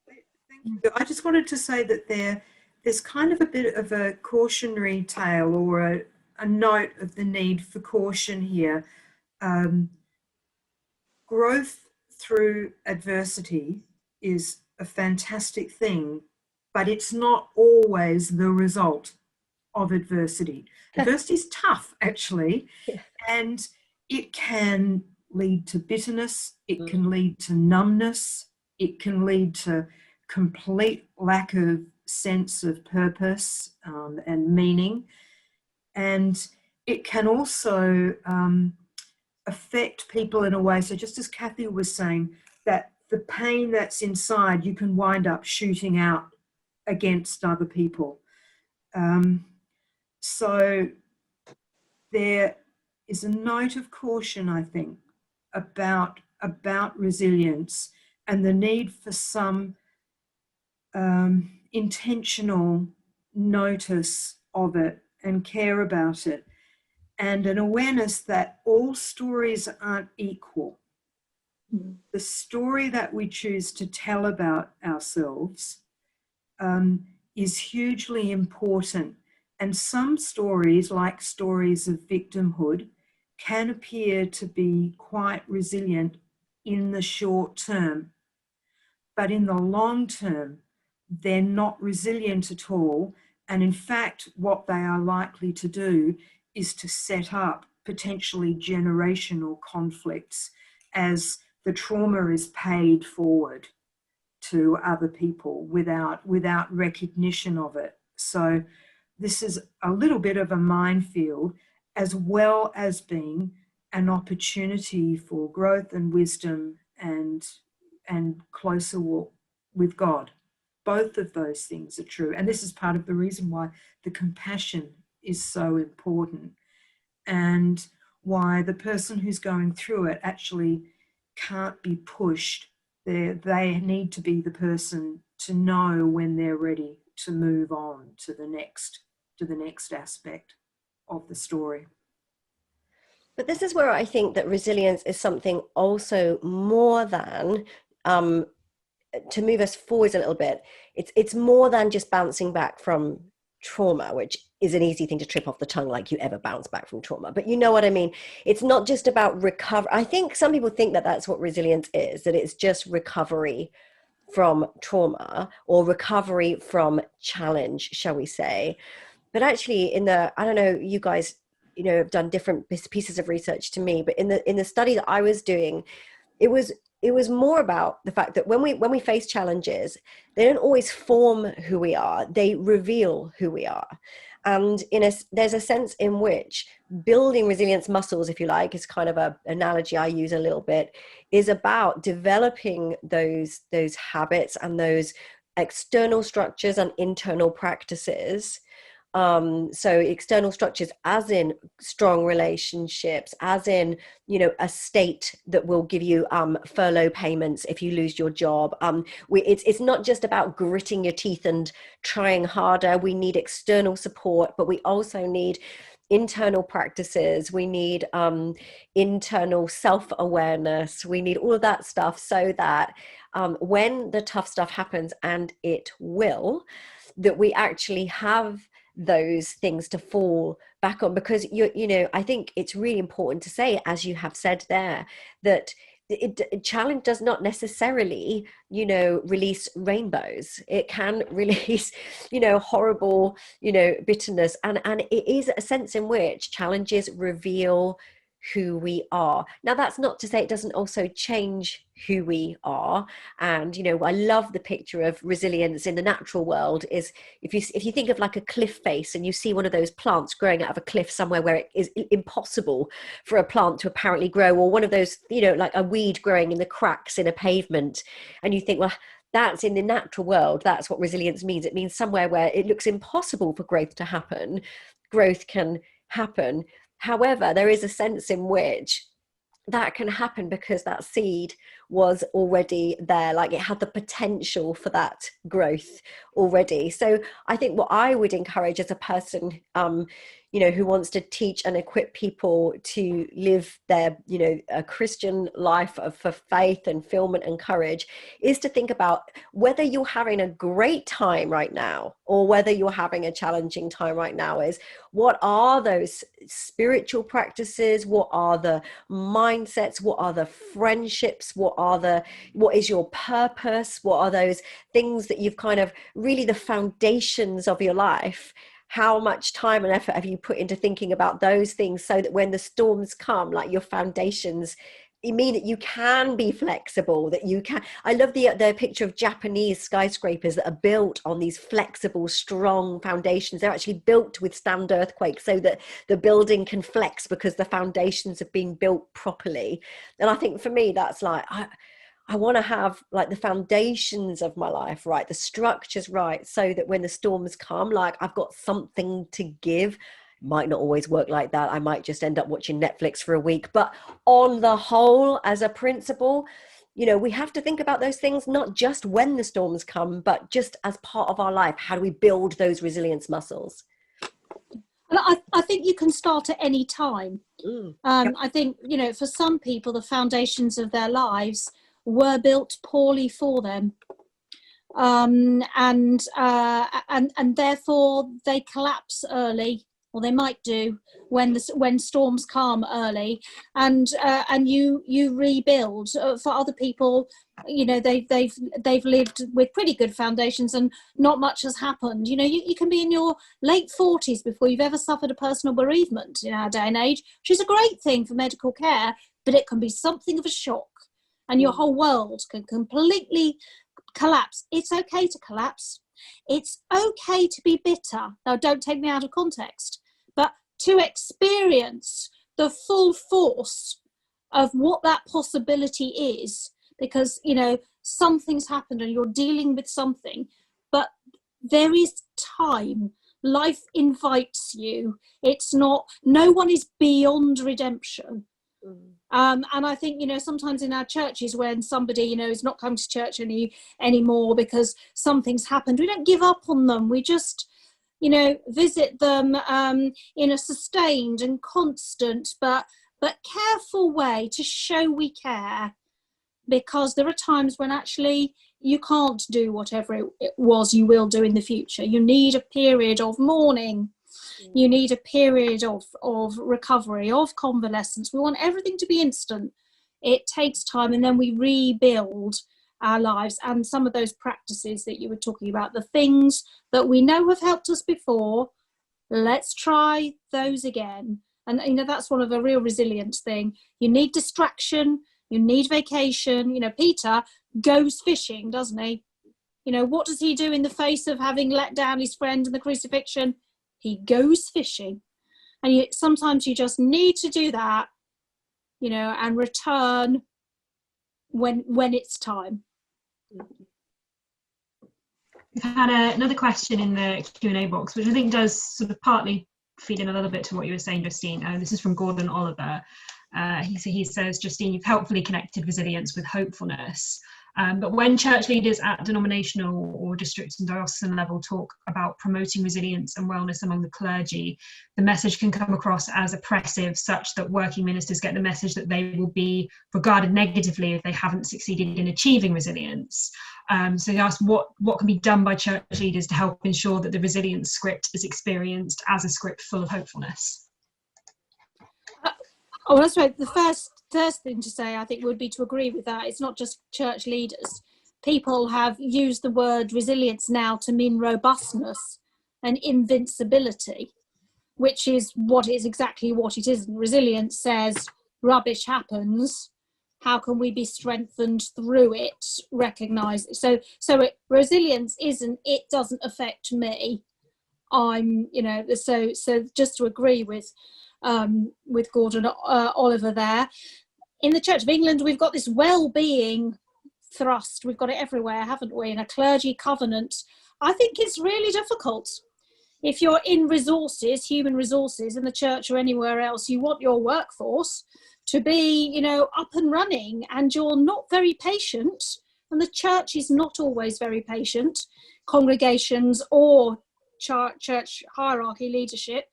Thank you. I just wanted to say that there's kind of a bit of a cautionary tale, or a note of the need for caution here. Growth through adversity is a fantastic thing, but it's not always the result of adversity. Adversity is tough, actually, and it can lead to bitterness, it can lead to numbness, it can lead to complete lack of sense of purpose and meaning. And it can also affect people in a way, so just as Cathy was saying, that the pain that's inside, you can wind up shooting out against other people. So there is a note of caution, I think, about resilience and the need for some intentional notice of it and care about it, and an awareness that all stories aren't equal. The story that we choose to tell about ourselves is hugely important, and some stories, like stories of victimhood, can appear to be quite resilient in the short term, but in the long term they're not resilient at all. And in fact, what they are likely to do is to set up potentially generational conflicts as the trauma is paid forward to other people without recognition of it. So this is a little bit of a minefield, as well as being an opportunity for growth and wisdom and closer walk with God. Both of those things are true. And this is part of the reason why the compassion is so important, and why the person who's going through it actually can't be pushed. They need to be the person to know when they're ready to move on to the next aspect of the story. But this is where I think that resilience is something also more than to move us forwards a little bit. It's more than just bouncing back from trauma, which is an easy thing to trip off the tongue, like you ever bounce back from trauma. But you know what I mean? It's not just about recovery. I think some people think that that's what resilience is, that it's just recovery from trauma or recovery from challenge, shall we say. But actually I don't know, you guys, you know, have done different pieces of research to me, but in the study that I was doing, it was more about the fact that when we face challenges, they don't always form who we are, they reveal who we are. And there's a sense in which building resilience muscles, if you like, is kind of an analogy I use a little bit, is about developing those habits and those external structures and internal practices. So external structures as in strong relationships, as in, you know, a state that will give you furlough payments if you lose your job. It's not just about gritting your teeth and trying harder. We need external support, but we also need internal practices. We need internal self-awareness. We need all of that stuff so that when the tough stuff happens, and it will, that we actually have those things to fall back on. Because you know, I think it's really important to say, as you have said there, that challenge does not necessarily, release rainbows. It can release, horrible, bitterness. And it is a sense in which challenges reveal who we are. Now, that's not to say it doesn't also change who we are. And, I love the picture of resilience in the natural world is if you think of like a cliff face and you see one of those plants growing out of a cliff somewhere where it is impossible for a plant to apparently grow, or one of those, like a weed growing in the cracks in a pavement. And you think, well, that's in the natural world. That's what resilience means. It means somewhere where it looks impossible for growth to happen, growth can happen. However, there is a sense in which that can happen because that seed was already there, like it had the potential for that growth already. So I think what I would encourage as a person, who wants to teach and equip people to live their, a Christian life for faith and fulfillment and courage, is to think about whether you're having a great time right now or whether you're having a challenging time right now. Is what are those spiritual practices? What are the mindsets? What are the friendships? What is your purpose? What are those things that you've kind of really the foundations of your life? How much time and effort have you put into thinking about those things so that when the storms come, like your foundations, you mean that you can be flexible, that you can. I love the picture of Japanese skyscrapers that are built on these flexible, strong foundations. They're actually built to withstand earthquakes so that the building can flex because the foundations have been built properly. And I think for me, that's like, I want to have like the foundations of my life right, the structures right, so that when the storms come, like I've got something to give. It might not always work like that. I might just end up watching Netflix for a week. But on the whole, as a principle, we have to think about those things, not just when the storms come, but just as part of our life. How do we build those resilience muscles? And I think you can start at any time. I think, for some people, the foundations of their lives were built poorly for them, and therefore they collapse early, or they might do when storms come early, and you rebuild. For other people, they've lived with pretty good foundations and not much has happened. You can be in your late 40s before you've ever suffered a personal bereavement in our day and age, which is a great thing for medical care, but it can be something of a shock. And your whole world can completely collapse. It's okay to collapse. It's okay to be bitter. Now, don't take me out of context, but to experience the full force of what that possibility is, because, something's happened and you're dealing with something, but there is time. Life invites you. It's not, no one is beyond redemption. And I think, sometimes in our churches when somebody, is not coming to church anymore because something's happened, we don't give up on them. We just, visit them in a sustained and constant but careful way to show we care, because there are times when actually you can't do whatever it was you will do in the future. You need a period of mourning. You need a period of recovery, of convalescence. We want everything to be instant. It takes time, and then we rebuild our lives. And some of those practices that you were talking about, the things that we know have helped us before, let's try those again. And, that's one of the real resilience thing. You need distraction. You need vacation. Peter goes fishing, doesn't he? What does he do in the face of having let down his friend in the crucifixion? He goes fishing. And sometimes you just need to do that, and return when it's time. We've had another question in the Q&A box, which I think does sort of partly feed in a little bit to what you were saying, Justine. This is from Gordon Oliver. He says, Justine, you've helpfully connected resilience with hopefulness. But when church leaders at denominational or district and diocesan level talk about promoting resilience and wellness among the clergy, the message can come across as oppressive, such that working ministers get the message that they will be regarded negatively if they haven't succeeded in achieving resilience. So he asked what can be done by church leaders to help ensure that the resilience script is experienced as a script full of hopefulness. That's right. The first first thing to say, I think, would be to agree with that. It's not just church leaders. People have used the word resilience now to mean robustness and invincibility, which is exactly what it isn't. Resilience says rubbish happens. How can we be strengthened through it? Recognize it. So resilience isn't, it doesn't affect me. I'm, so just to agree with Gordon Oliver there. In the Church of England, we've got this well-being thrust. We've got it everywhere, haven't we? In a clergy covenant, I think it's really difficult. If you're in resources, human resources, in the church or anywhere else, you want your workforce to be, up and running, and you're not very patient, and the church is not always very patient, congregations or church hierarchy leadership,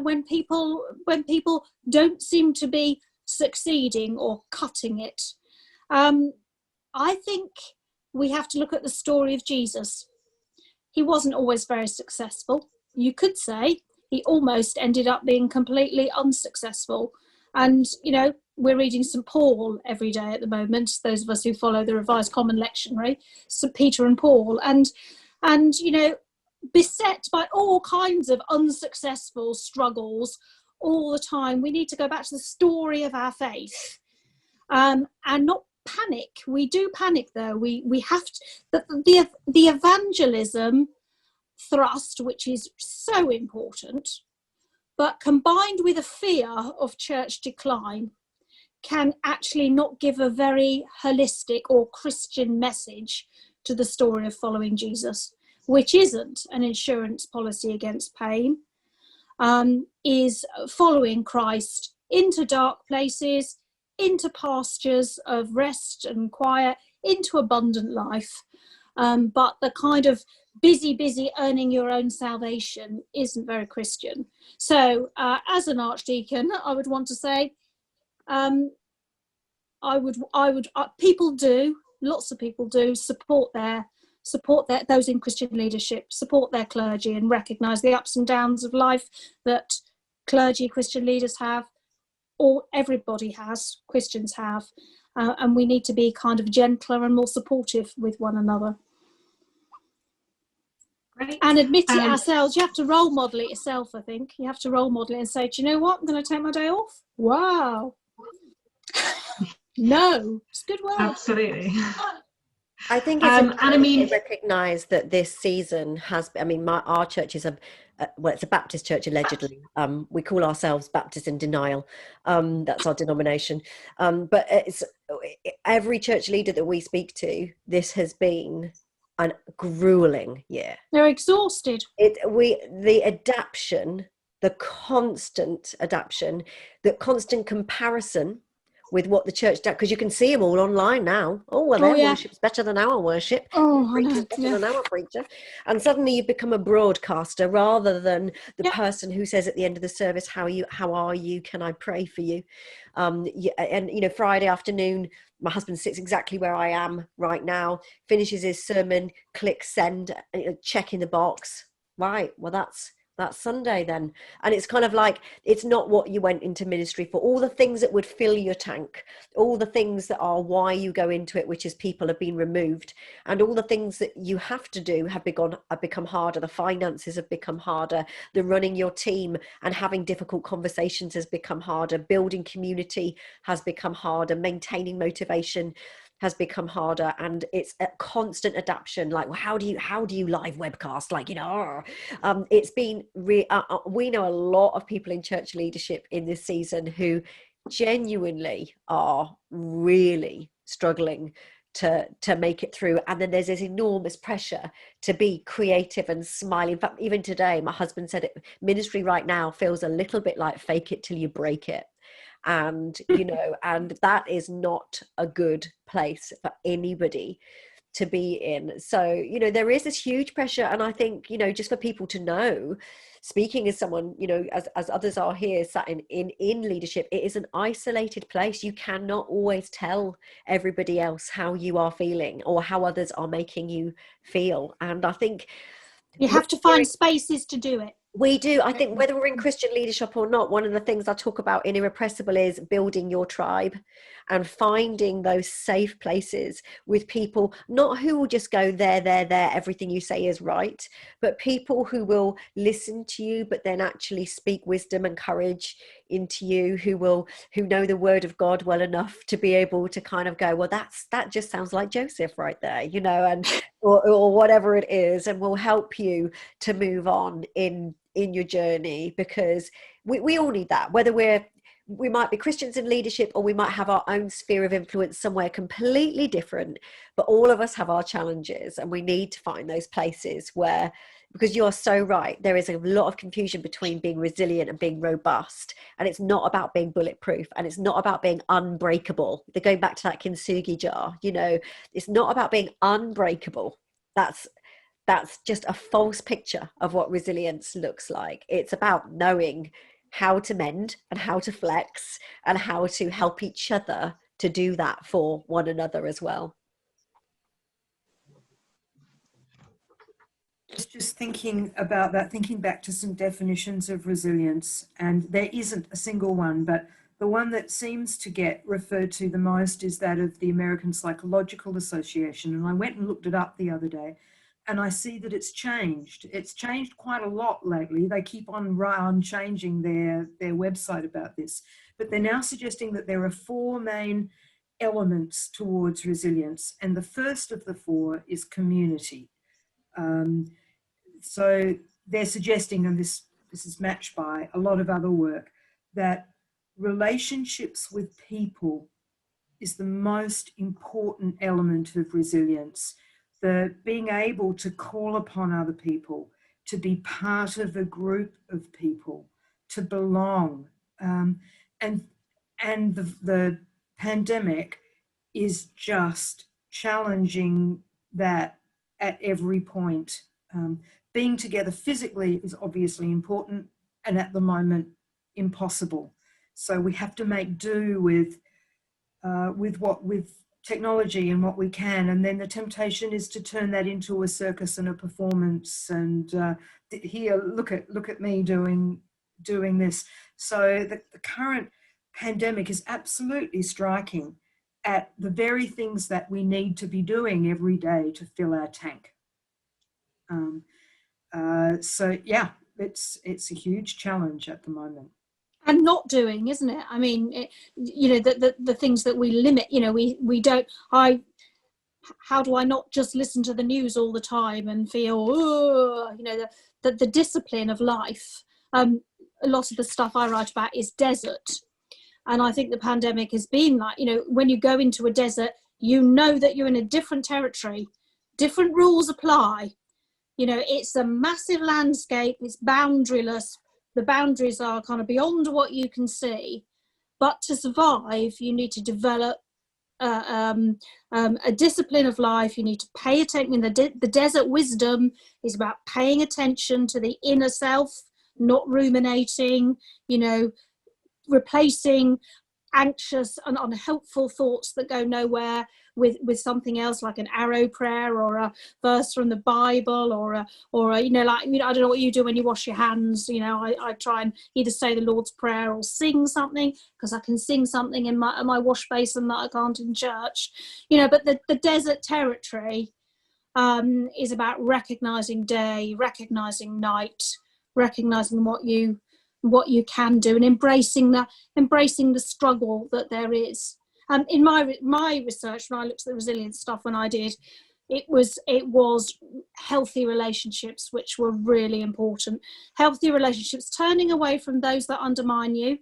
when people don't seem to be succeeding or cutting it. I think we have to look at the story of Jesus. He wasn't always very successful. You could say he almost ended up being completely unsuccessful. And, we're reading St. Paul every day at the moment, those of us who follow the Revised Common Lectionary, St. Peter and Paul, and beset by all kinds of unsuccessful struggles all the time. We need to go back to the story of our faith, and not panic. We do panic, though. We have to, the evangelism thrust, which is so important, but combined with a fear of church decline, can actually not give a very holistic or Christian message to the story of following Jesus, which isn't an insurance policy against pain, is following Christ into dark places, into pastures of rest and quiet, into abundant life. But the kind of busy earning your own salvation isn't very Christian. So as an archdeacon, I would want to say, people do, lots of people do support those in Christian leadership, support their clergy, and recognise the ups and downs of life that clergy, Christian leaders have, or everybody has, Christians have, and we need to be kind of gentler and more supportive with one another. Great. And admit it ourselves. You have to role model it yourself, I think. You have to role model it and say, do you know what? I'm going to take my day off. Wow. No, it's a good word. Absolutely. I think it's important to recognise that this season has, our church is it's a Baptist church, allegedly. We call ourselves Baptist in Denial. That's our denomination. But it's every church leader that we speak to, this has been a grueling year. They're exhausted. The adaptation, the constant adaptation, the constant comparison with what the church does, because you can see them all online now. Their worship's better than our worship. Preacher's better than our preacher. And suddenly you become a broadcaster rather than the person who says at the end of the service, how are you? Can I pray for you? Friday afternoon, my husband sits exactly where I am right now, finishes his sermon, clicks send, check in the box. Right, well, that's Sunday then. And it's kind of like, it's not what you went into ministry for. All the things that would fill your tank, all the things that are why you go into it, which is people have been removed, and all the things that you have to do have become harder. The finances have become harder. The running your team and having difficult conversations has become harder. Building community has become harder. Maintaining motivation has become harder, and it's a constant adaptation. Like, well, how do you live webcast? Like, it's been we know a lot of people in church leadership in this season who genuinely are really struggling to make it through. And then there's this enormous pressure to be creative and smiling. In fact, even today, my husband said it, ministry right now feels a little bit like fake it till you break it. And and that is not a good place for anybody to be in. So there is this huge pressure, and I think just for people to know, speaking as someone as others are here sat in leadership, it is an isolated place. You cannot always tell everybody else how you are feeling or how others are making you feel, and I think you have to find spaces to do it. We do. I think whether we're in Christian leadership or not, one of the things I talk about in Irrepressible is building your tribe and finding those safe places with people, not who will just go there, everything you say is right, but people who will listen to you, but then actually speak wisdom and courage into you, who know the word of God well enough to be able to kind of go, well, that just sounds like Joseph right there, you know, and or whatever it is, and will help you to move on in your journey, because we all need that, whether we might be Christians in leadership, or we might have our own sphere of influence somewhere completely different, but all of us have our challenges, and we need to find those places where, because you're so right, there is a lot of confusion between being resilient and being robust, and it's not about being bulletproof, and it's not about being unbreakable. They're going back to that kintsugi jar, you know, it's not about being unbreakable. That's just a false picture of what resilience looks like. It's about knowing how to mend and how to flex and how to help each other to do that for one another as well. Just thinking about that, thinking back to some definitions of resilience, and there isn't a single one, but the one that seems to get referred to the most is that of the American Psychological Association. And I went and looked it up the other day, and I see that it's changed. It's changed quite a lot lately. They keep on changing their website about this, but they're now suggesting that there are 4 main elements towards resilience. And the first of the 4 is community. So they're suggesting, and this is matched by a lot of other work, that relationships with people is the most important element of resilience. The being able to call upon other people, to be part of a group of people, to belong. And the pandemic is just challenging that at every point. Being together physically is obviously important, and at the moment impossible. So we have to make do with technology and what we can, and then the temptation is to turn that into a circus and a performance. And here, look at me doing this. So the current pandemic is absolutely striking at the very things that we need to be doing every day to fill our tank. So yeah, it's a huge challenge at the moment. And not doing, isn't it? I mean, you know, the things that we limit, you know, we don't, how do I not just listen to the news all the time and feel, oh, you know, the discipline of life. A lot of the stuff I write about is desert. And I think the pandemic has been like, you know, when you go into a desert, you know that you're in a different territory, different rules apply. You know, it's a massive landscape, it's boundaryless. The boundaries are kind of beyond what you can see. But to survive, you need to develop a discipline of life. You need to pay attention. The desert wisdom is about paying attention to the inner self, not ruminating, you know, replacing anxious and unhelpful thoughts that go nowhere with something else, like an arrow prayer or a verse from the Bible, or a you know, like, you know, I don't know what you do when you wash your hands. You know, I try and either say the Lord's Prayer or sing something, because I can sing something in my wash basin that I can't in church. You know, but the desert territory is about recognizing day, recognizing night, recognizing what you can do, and embracing the struggle that there is. In my research, when I looked at the resilience stuff, when I did, it was healthy relationships which were really important. Healthy relationships, turning away from those that undermine you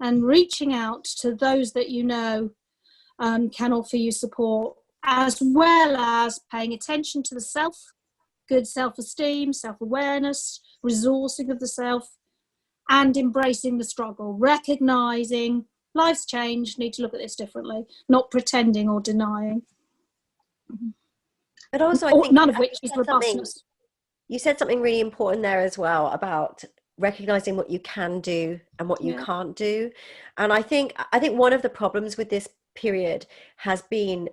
and reaching out to those that you know can offer you support, as well as paying attention to the self, good self-esteem, self-awareness, resourcing of the self, and embracing the struggle, recognizing life's changed, need to look at this differently, not pretending or denying. But also, I think none of which is robustness. You said something really important there as well about recognizing what you can do and what you can't do. And I think one of the problems with this period has been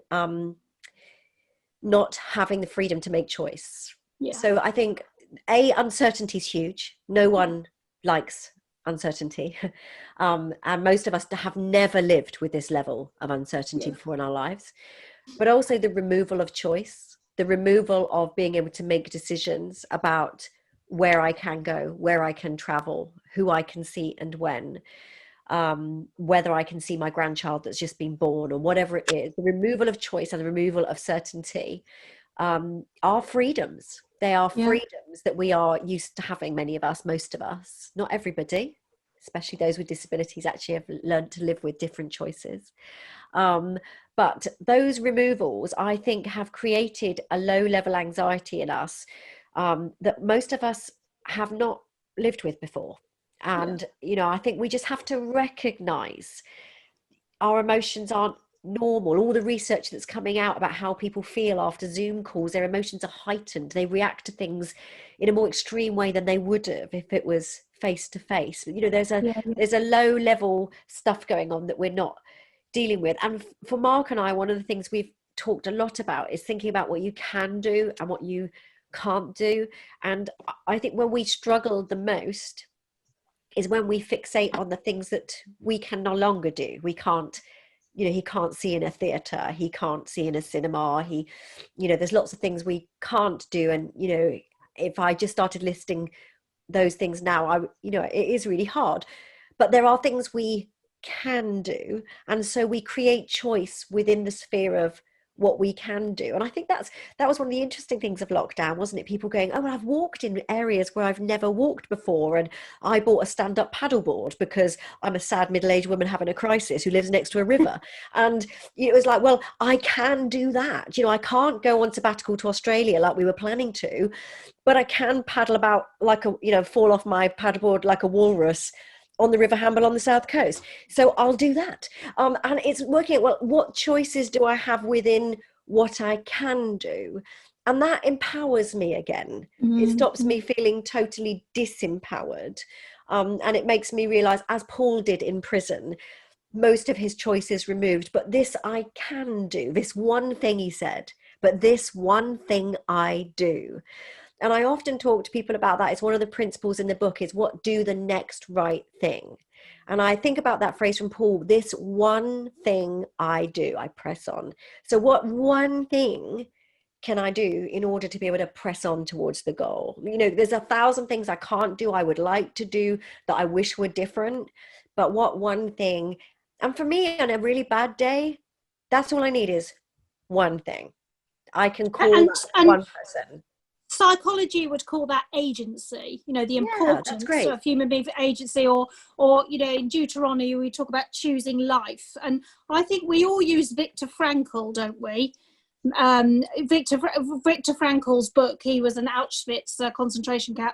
not having the freedom to make choice. Yeah. So I think uncertainty is huge. No one likes uncertainty. And most of us have never lived with this level of uncertainty before in our lives. But also the removal of choice, the removal of being able to make decisions about where I can go, where I can travel, who I can see and when, whether I can see my grandchild that's just been born or whatever it is. The removal of choice and the removal of certainty are freedoms. They are freedoms that we are used to having, many of us, most of us, not everybody, especially those with disabilities actually have learned to live with different choices. But those removals, I think, have created a low-level anxiety in us that most of us have not lived with before. And, you know, I think we just have to recognize our emotions aren't normal. All the research that's coming out about how people feel after Zoom calls, their emotions are heightened. They react to things in a more extreme way than they would have if it was face to face. You know, there's a low level stuff going on that we're not dealing with. And for Mark and I, one of the things we've talked a lot about is thinking about what you can do and what you can't do. And I think when we struggle the most is when we fixate on the things that we can no longer do. We can't, you know, he can't see in a theatre, he can't see in a cinema, he, you know, there's lots of things we can't do. And, you know, if I just started listing those things now, you know, it is really hard. But there are things we can do. And so we create choice within the sphere of what we can do. And I think that was one of the interesting things of lockdown, wasn't it? People going, oh, well, I've walked in areas where I've never walked before, and I bought a stand-up paddleboard because I'm a sad middle-aged woman having a crisis who lives next to a river. And it was like, well, I can do that. You know, I can't go on sabbatical to Australia like we were planning to, but I can paddle about like a, you know, fall off my paddleboard like a walrus on the River Hamble on the south coast. So I'll do that. And it's working out, well, what choices do I have within what I can do? And that empowers me again. It stops me feeling totally disempowered. And it makes me realize, as Paul did in prison, most of his choices removed, but this I can do, this one thing he said, but this one thing I do. And I often talk to people about that. It's one of the principles in the book is what do the next right thing. And I think about that phrase from Paul, this one thing I do, I press on. So what one thing can I do in order to be able to press on towards the goal? You know, there's 1,000 things I can't do, I would like to do that I wish were different. But what one thing, and for me on a really bad day, that's all I need is one thing. I can call that one person. Psychology would call that agency, you know, the importance of human being for agency, or, you know, in Deuteronomy, we talk about choosing life. And I think we all use Viktor Frankl, don't we? Viktor Frankl's book, he was an Auschwitz concentration camp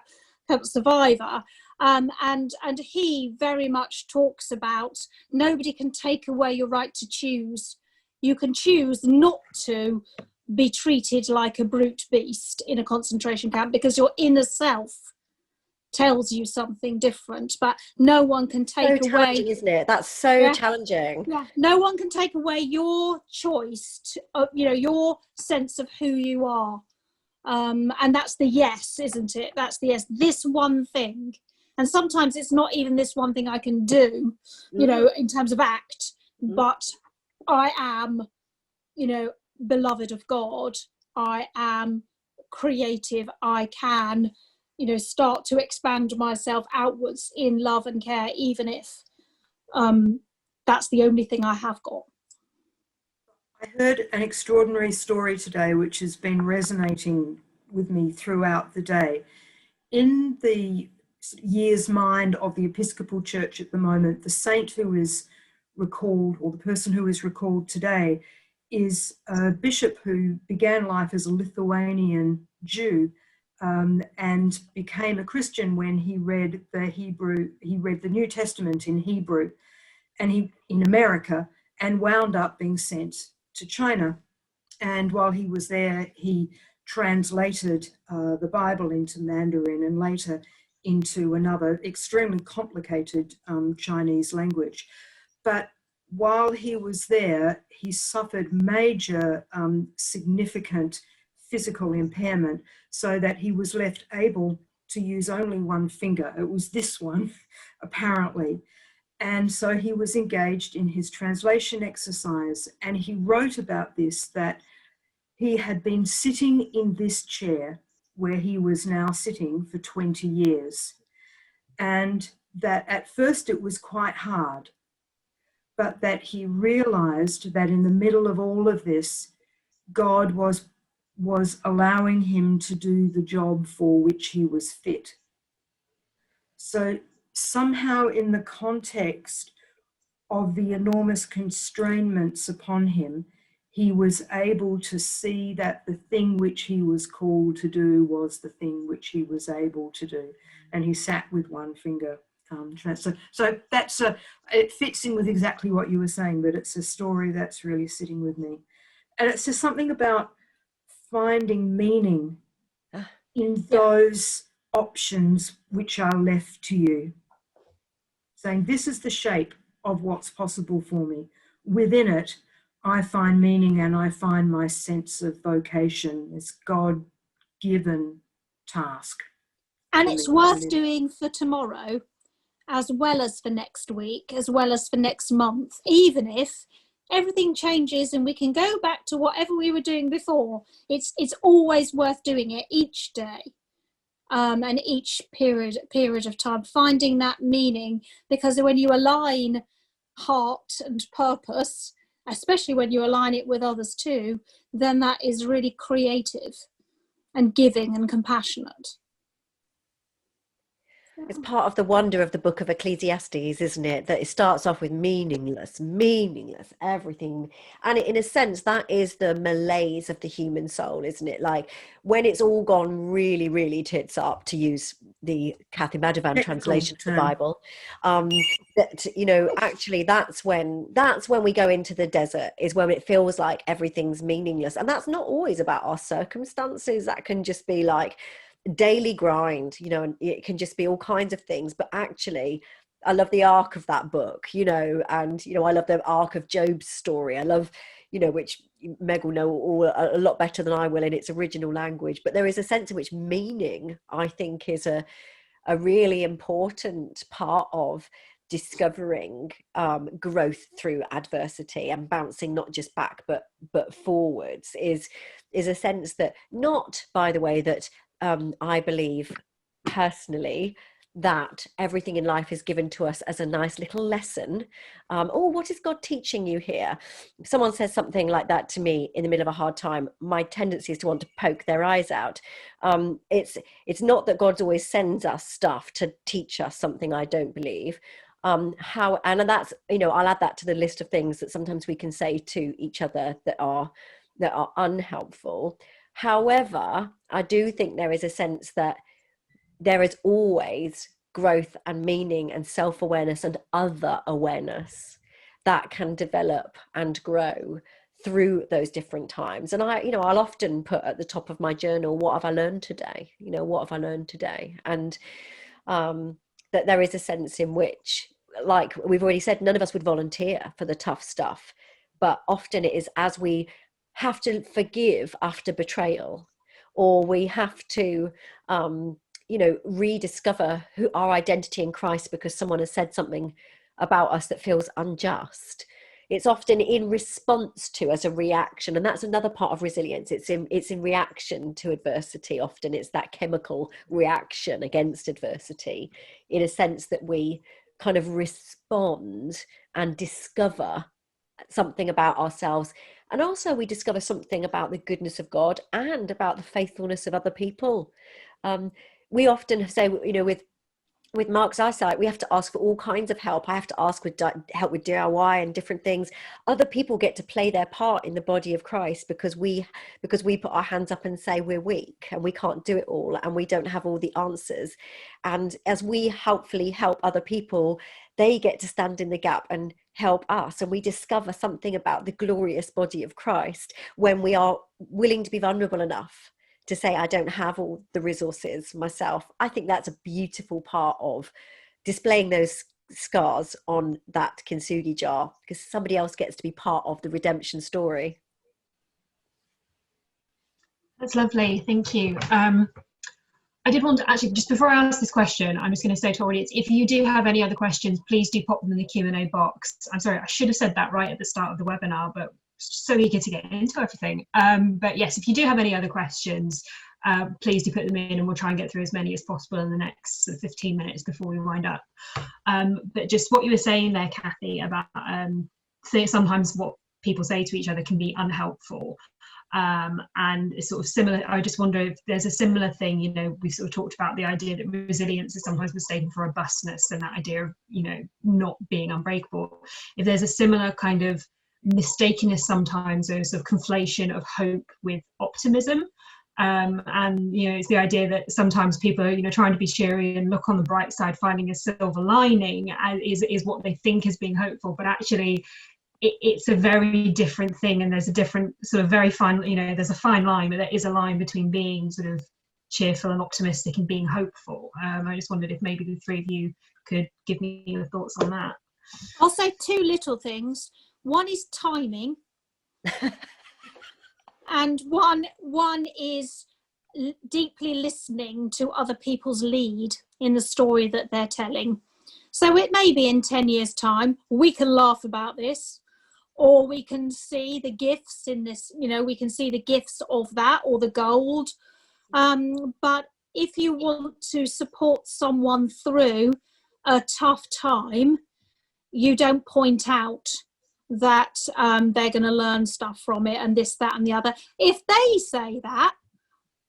survivor. And he very much talks about nobody can take away your right to choose. You can choose not to be treated like a brute beast in a concentration camp because your inner self tells you something different, but no one can take away, isn't it? That's so challenging. Yeah, no one can take away your choice you know, your sense of who you are, and that's the yes, isn't it? That's the yes, this one thing. And sometimes it's not even this one thing I can do, you know, in terms of act, but I am, you know, beloved of God, I am creative, I can, you know, start to expand myself outwards in love and care, even if that's the only thing I have got. I heard an extraordinary story today which has been resonating with me throughout the day. In the year's mind of the Episcopal Church at the moment, the saint who is recalled, or the person who is recalled today, is a bishop who began life as a Lithuanian Jew and became a Christian when he read the New Testament in Hebrew, and in America, and wound up being sent to China. And while he was there, he translated the Bible into Mandarin and later into another extremely complicated Chinese language. But while he was there, he suffered major significant physical impairment, so that he was left able to use only one finger. It was this one, apparently. And so he was engaged in his translation exercise, and he wrote about this, that he had been sitting in this chair where he was now sitting for 20 years. And that at first it was quite hard, but that he realized that in the middle of all of this, God was allowing him to do the job for which he was fit. So somehow, in the context of the enormous constraints upon him, he was able to see that the thing which he was called to do was the thing which he was able to do. And he sat with one finger. So that's it fits in with exactly what you were saying, but it's a story that's really sitting with me. And it's just something about finding meaning in those options which are left to you. Saying, this is the shape of what's possible for me. Within it, I find meaning and I find my sense of vocation, this God-given task. And it's worth doing for tomorrow, as well as for next week, as well as for next month, even if everything changes and we can go back to whatever we were doing before. It's always worth doing it each day. And each period of time, finding that meaning, because when you align heart and purpose, especially when you align it with others too, then that is really creative and giving and compassionate. It's part of the wonder of the book of Ecclesiastes, isn't it? That it starts off with meaningless, everything. And in a sense, that is the malaise of the human soul, isn't it? Like when it's all gone really, really tits up, to use the Cathy Madavan translation of the Bible, that, you know, actually that's when we go into the desert, is when it feels like everything's meaningless. And that's not always about our circumstances. That can just be like daily grind, you know, and it can just be all kinds of things. But actually, I love the arc of that book, you know, and, you know, I love the arc of Job's story. I love, you know, which Meg will know all a lot better than I will in its original language. But there is a sense in which meaning, I think, is a really important part of discovering growth through adversity, and bouncing not just back but forwards is a sense that, not, by the way, that I believe personally that everything in life is given to us as a nice little lesson. What is God teaching you here? If someone says something like that to me in the middle of a hard time, my tendency is to want to poke their eyes out. It's not that God always sends us stuff to teach us something, I don't believe. And that's, you know, I'll add that to the list of things that sometimes we can say to each other that are unhelpful. However, I do think there is a sense that there is always growth and meaning and self-awareness and other awareness that can develop and grow through those different times. And I'll often put at the top of my journal, what have I learned today? You know, what have I learned today? And that there is a sense in which, like we've already said, none of us would volunteer for the tough stuff, but often it is as we have to forgive after betrayal, or we have to rediscover our identity in Christ because someone has said something about us that feels unjust. It's often in response to, as a reaction, and that's another part of resilience. It's in reaction to adversity. Often it's that chemical reaction against adversity, in a sense that we kind of respond and discover something about ourselves. And also we discover something about the goodness of God and about the faithfulness of other people. We often say, you know, with Mark's eyesight, we have to ask for all kinds of help. I have to ask with help with DIY and different things. Other people get to play their part in the body of Christ because we put our hands up and say we're weak and we can't do it all and we don't have all the answers. And as we helpfully help other people, they get to stand in the gap and help us. And we discover something about the glorious body of Christ when we are willing to be vulnerable enough to say, I don't have all the resources myself. I think that's a beautiful part of displaying those scars on that kintsugi jar, because somebody else gets to be part of the redemption story. That's lovely, thank you. I did want to actually, just before I ask this question, I'm just going to say to our audience, if you do have any other questions, please do pop them in the Q&A box. I'm sorry, I should have said that right at the start of the webinar, but so eager to get into everything. But yes, if you do have any other questions, please do put them in, and we'll try and get through as many as possible in the next sort of 15 minutes before we wind up. But just what you were saying there, Cathy, about sometimes what people say to each other can be unhelpful. And it's sort of similar. I just wonder if there's a similar thing, you know, we sort of talked about the idea that resilience is sometimes mistaken for robustness, and that idea of, you know, not being unbreakable. If there's a similar kind of mistakenness sometimes, or sort of conflation of hope with optimism, and you know, it's the idea that sometimes people are, you know, trying to be cheery and look on the bright side, finding a silver lining is what they think is being hopeful, but actually it's a very different thing, and there's a different sort of very fine, you know, there's a fine line, but there is a line between being sort of cheerful and optimistic and being hopeful. I just wondered if maybe the three of you could give me your thoughts on that. I'll say two little things. One is timing, and one is deeply listening to other people's lead in the story that they're telling. So it may be in 10 years' time, we can laugh about this, or we can see the gifts in this, you know, we can see the gifts of that, or the gold. But if you want to support someone through a tough time, you don't point out that they're going to learn stuff from it and this, that, and the other. If they say that,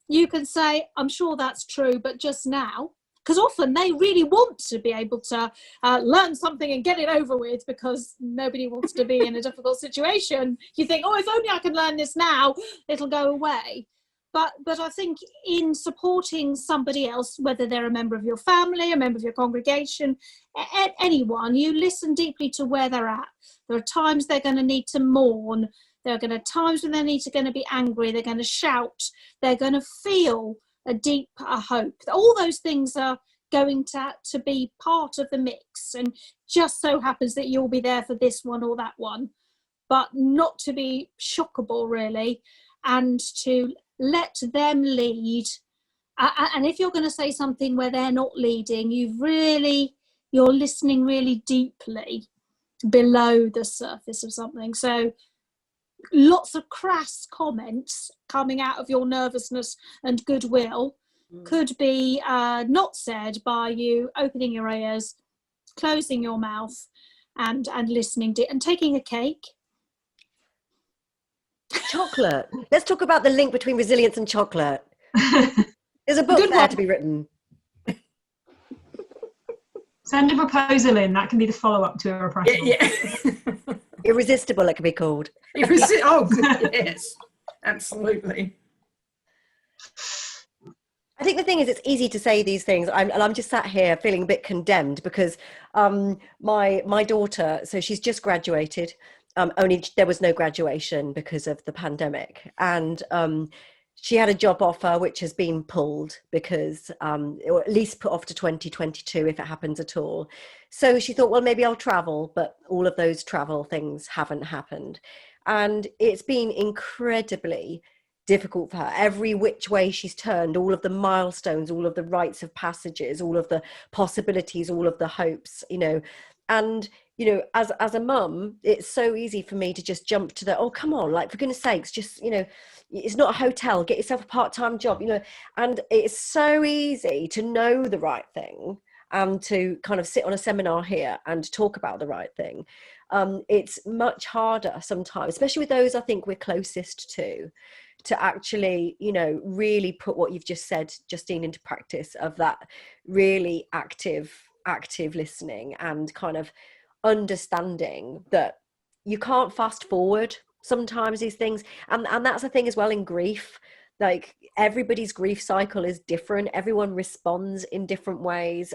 you can say, I'm sure that's true, but just now, because often they really want to be able to learn something and get it over with, because nobody wants to be in a difficult situation. You think, oh, if only I can learn this now, it'll go away. But I think in supporting somebody else, whether they're a member of your family, a member of your congregation, anyone, you listen deeply to where they're at. There are times they're going to need to mourn. There are going to be times when they're going to be angry. They're going to shout. They're going to feel a deep hope. All those things are going to be part of the mix, and just so happens that you'll be there for this one or that one, but not to be shockable really, and to let them lead. And if you're going to say something where they're not leading, you're listening really deeply below the surface of something. So lots of crass comments coming out of your nervousness and goodwill could be not said by you opening your ears, closing your mouth, and listening to, and taking a cake. Chocolate. Let's talk about the link between resilience and chocolate. There's a book there to be written. Send a proposal in. That can be the follow-up to a repression. Yeah. Irresistible, it could be called. Oh, yes, absolutely. I think the thing is, it's easy to say these things. I'm just sat here feeling a bit condemned because my daughter, so she's just graduated. Only there was no graduation because of the pandemic, and she had a job offer which has been pulled because, or at least put off to 2022 if it happens at all. So she thought, well, maybe I'll travel, but all of those travel things haven't happened, and it's been incredibly difficult for her. Every which way she's turned, all of the milestones, all of the rites of passages, all of the possibilities, all of the hopes, you know. And you know, as a mum, it's so easy for me to just jump to the, oh, come on, like, for goodness sakes, just, you know, it's not a hotel, get yourself a part-time job, you know. And it's so easy to know the right thing and to kind of sit on a seminar here and talk about the right thing. It's much harder sometimes, especially with those I think we're closest to actually, you know, really put what you've just said, Justine, into practice, of that really active listening and kind of understanding that you can't fast forward sometimes these things. And that's the thing as well in grief. Like, everybody's grief cycle is different. Everyone responds in different ways,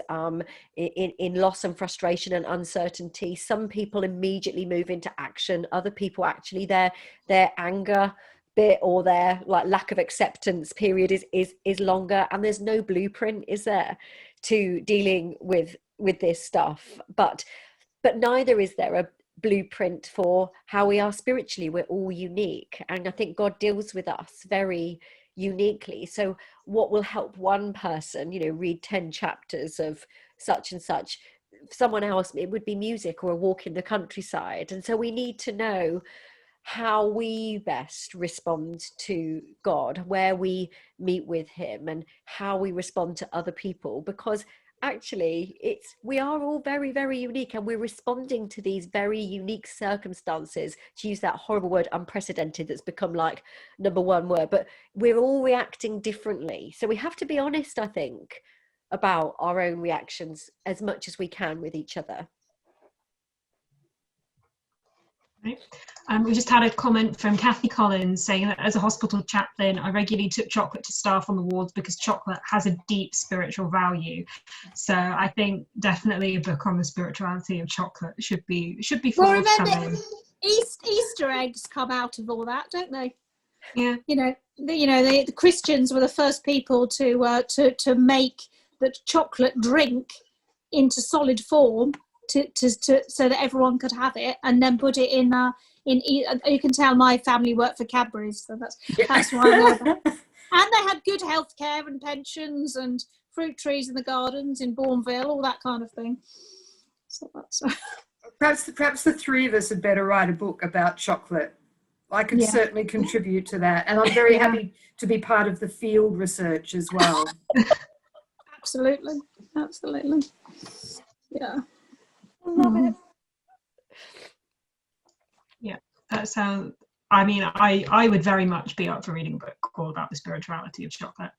in loss and frustration and uncertainty. Some people immediately move into action. Other people actually their anger bit or their like lack of acceptance period is longer, and there's no blueprint, is there, to dealing with this stuff, but neither is there a blueprint for how we are spiritually. We're all unique, and I think God deals with us very uniquely. So what will help one person, you know, read 10 chapters of such and such, someone else it would be music or a walk in the countryside. And so we need to know how we best respond to God, where we meet with him, and how we respond to other people, because actually we are all very, very unique, and we're responding to these very unique circumstances, to use that horrible word unprecedented that's become like number one word, but we're all reacting differently. So we have to be honest, I think, about our own reactions as much as we can with each other. Right. We just had a comment from Cathy Collins saying that as a hospital chaplain, I regularly took chocolate to staff on the wards because chocolate has a deep spiritual value. So I think definitely a book on the spirituality of chocolate should be Well, forthcoming. remember, Easter eggs come out of all that, don't they? Yeah. The Christians were the first people to make the chocolate drink into solid form, to so that everyone could have it, and then put it in you can tell my family worked for Cadbury's, so that's why I know that. And they had good healthcare and pensions and fruit trees in the gardens in Bourneville, all that kind of thing. So that's Perhaps the three of us had better write a book about chocolate. I could certainly contribute to that, and I'm very happy to be part of the field research as well. Absolutely. Yeah. Love it. Yeah, that sounds. I mean, I would very much be up for reading a book all about the spirituality of chocolate.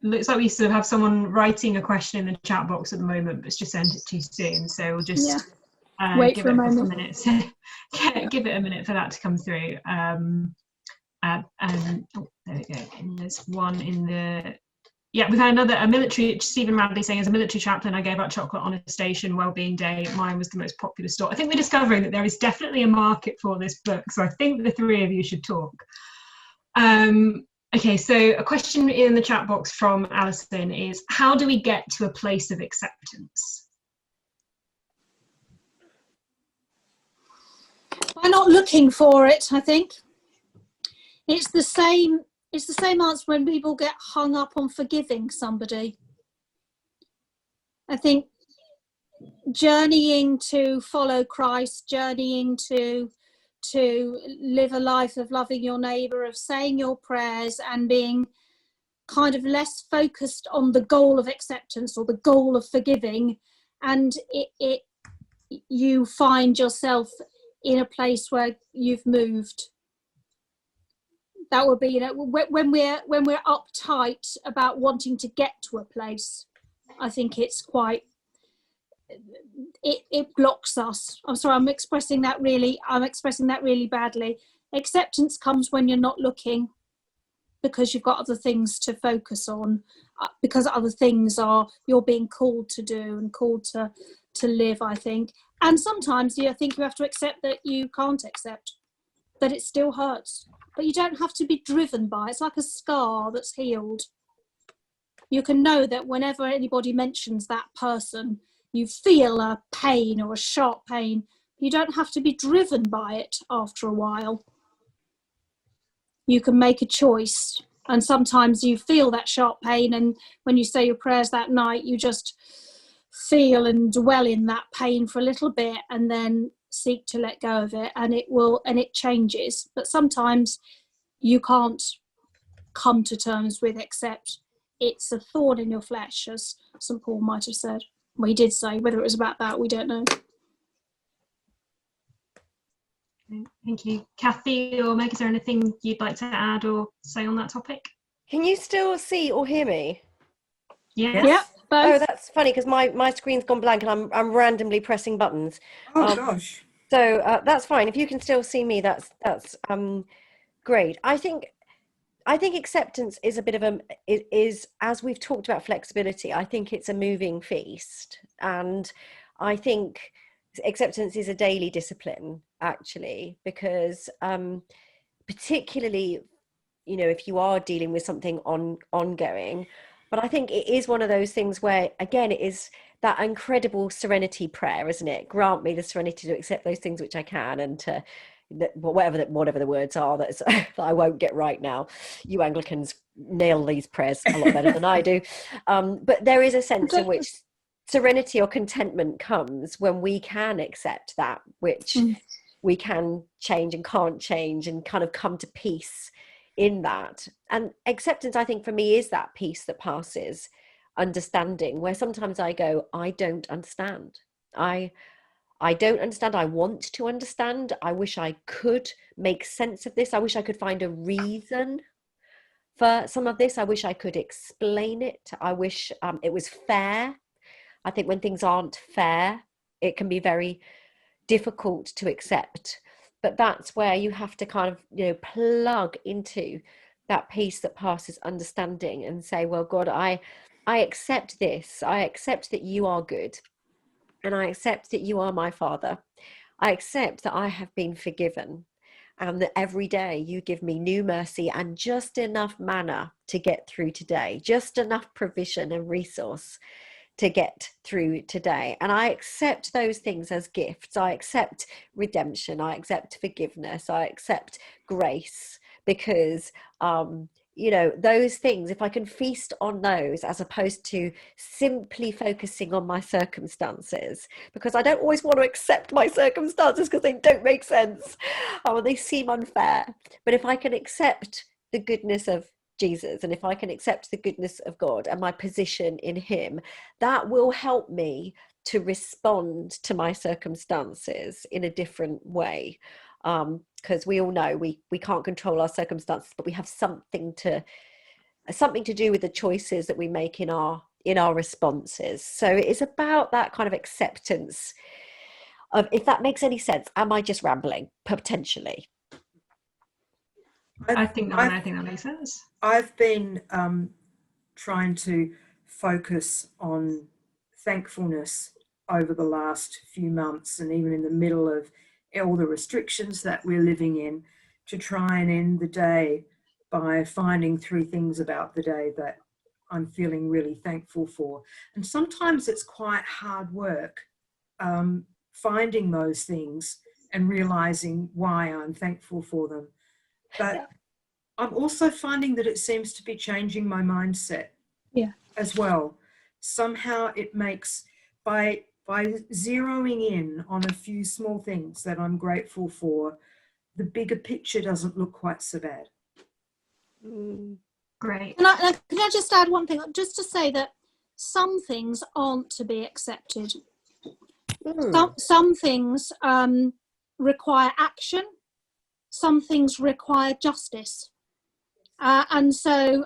Looks like we still have someone writing a question in the chat box at the moment, but it's just sent it too soon. So we'll just wait give for it a a couple moment. minutes. Give it a minute for that to come through. And there we go. And there's one in the. Yeah, we've had a military, Stephen Radley saying, as a military chaplain, I gave out chocolate on a station wellbeing day. Mine was the most popular store. I think we're discovering that there is definitely a market for this book. So I think the three of you should talk. Okay, so a question in the chat box from Alison is, how do we get to a place of acceptance? By not looking for it, I think. It's the same answer when people get hung up on forgiving somebody. I think journeying to follow Christ, journeying to live a life of loving your neighbour, of saying your prayers, and being kind of less focused on the goal of acceptance or the goal of forgiving, and you find yourself in a place where you've moved. That would be, when we're uptight about wanting to get to a place, I think it's quite, it blocks us. I'm sorry, I'm expressing that really badly. Acceptance comes when you're not looking, because you've got other things to focus on, because other things you're being called to do and called to live, I think. And sometimes I think you have to accept that you can't accept, that it still hurts. But you don't have to be driven by it. It's like a scar that's healed. You can know that whenever anybody mentions that person, you feel a pain or a sharp pain. You don't have to be driven by it after a while. You can make a choice. And sometimes you feel that sharp pain, and when you say your prayers that night, you just feel and dwell in that pain for a little bit, and then seek to let go of it, and it changes. But sometimes you can't come to terms with, except it's a thorn in your flesh, as St. Paul might have said. Well, he did say. Whether it was about that, we don't know. Thank you. Cathy or Meg, is there anything you'd like to add or say on that topic? Can you still see or hear me? Yes. Yeah. Oh, that's funny, because my screen's gone blank and I'm randomly pressing buttons. Oh gosh. So that's fine. If you can still see me, that's great. I think acceptance is a bit of is, as we've talked about flexibility, I think it's a moving feast, and I think acceptance is a daily discipline, actually, because particularly, if you are dealing with something ongoing. But I think it is one of those things where, again, it is that incredible serenity prayer, isn't it? Grant me the serenity to accept those things which I can, and to whatever the words are that I won't get right now. You Anglicans nail these prayers a lot better than I do. But there is a sense in which serenity or contentment comes when we can accept that which we can change and can't change, and kind of come to peace in that. And acceptance, I think, for me, is that peace that passes understanding, where sometimes I go, I don't understand. I don't understand. I want to understand. I wish I could make sense of this. I wish I could find a reason for some of this. I wish I could explain it. I wish it was fair. I think when things aren't fair, it can be very difficult to accept. But that's where you have to kind of, plug into that peace that passes understanding and say, well, God, I accept this. I accept that you are good. And I accept that you are my Father. I accept that I have been forgiven, and that every day you give me new mercy and just enough manna to get through today, just enough provision and resource to get through today. And I accept those things as gifts. I accept redemption. I accept forgiveness. I accept grace, because those things, if I can feast on those as opposed to simply focusing on my circumstances, because I don't always want to accept my circumstances because they don't make sense, they seem unfair. But if I can accept the goodness of Jesus, and if I can accept the goodness of God and my position in him, that will help me to respond to my circumstances in a different way. Because we all know we can't control our circumstances, but we have something to do with the choices that we make in our responses. So it's about that kind of acceptance of, if that makes any sense. Am I just rambling? Potentially. I think that makes sense. I've been trying to focus on thankfulness over the last few months, and even in the middle of all the restrictions that we're living in, to try and end the day by finding 3 things about the day that I'm feeling really thankful for. And sometimes it's quite hard work finding those things and realizing why I'm thankful for them. But I'm also finding that it seems to be changing my mindset as well. Somehow it makes, by zeroing in on a few small things that I'm grateful for, the bigger picture doesn't look quite so bad. Great. Can I just add one thing, just to say that some things aren't to be accepted. Some things require action. Some things require justice. And so,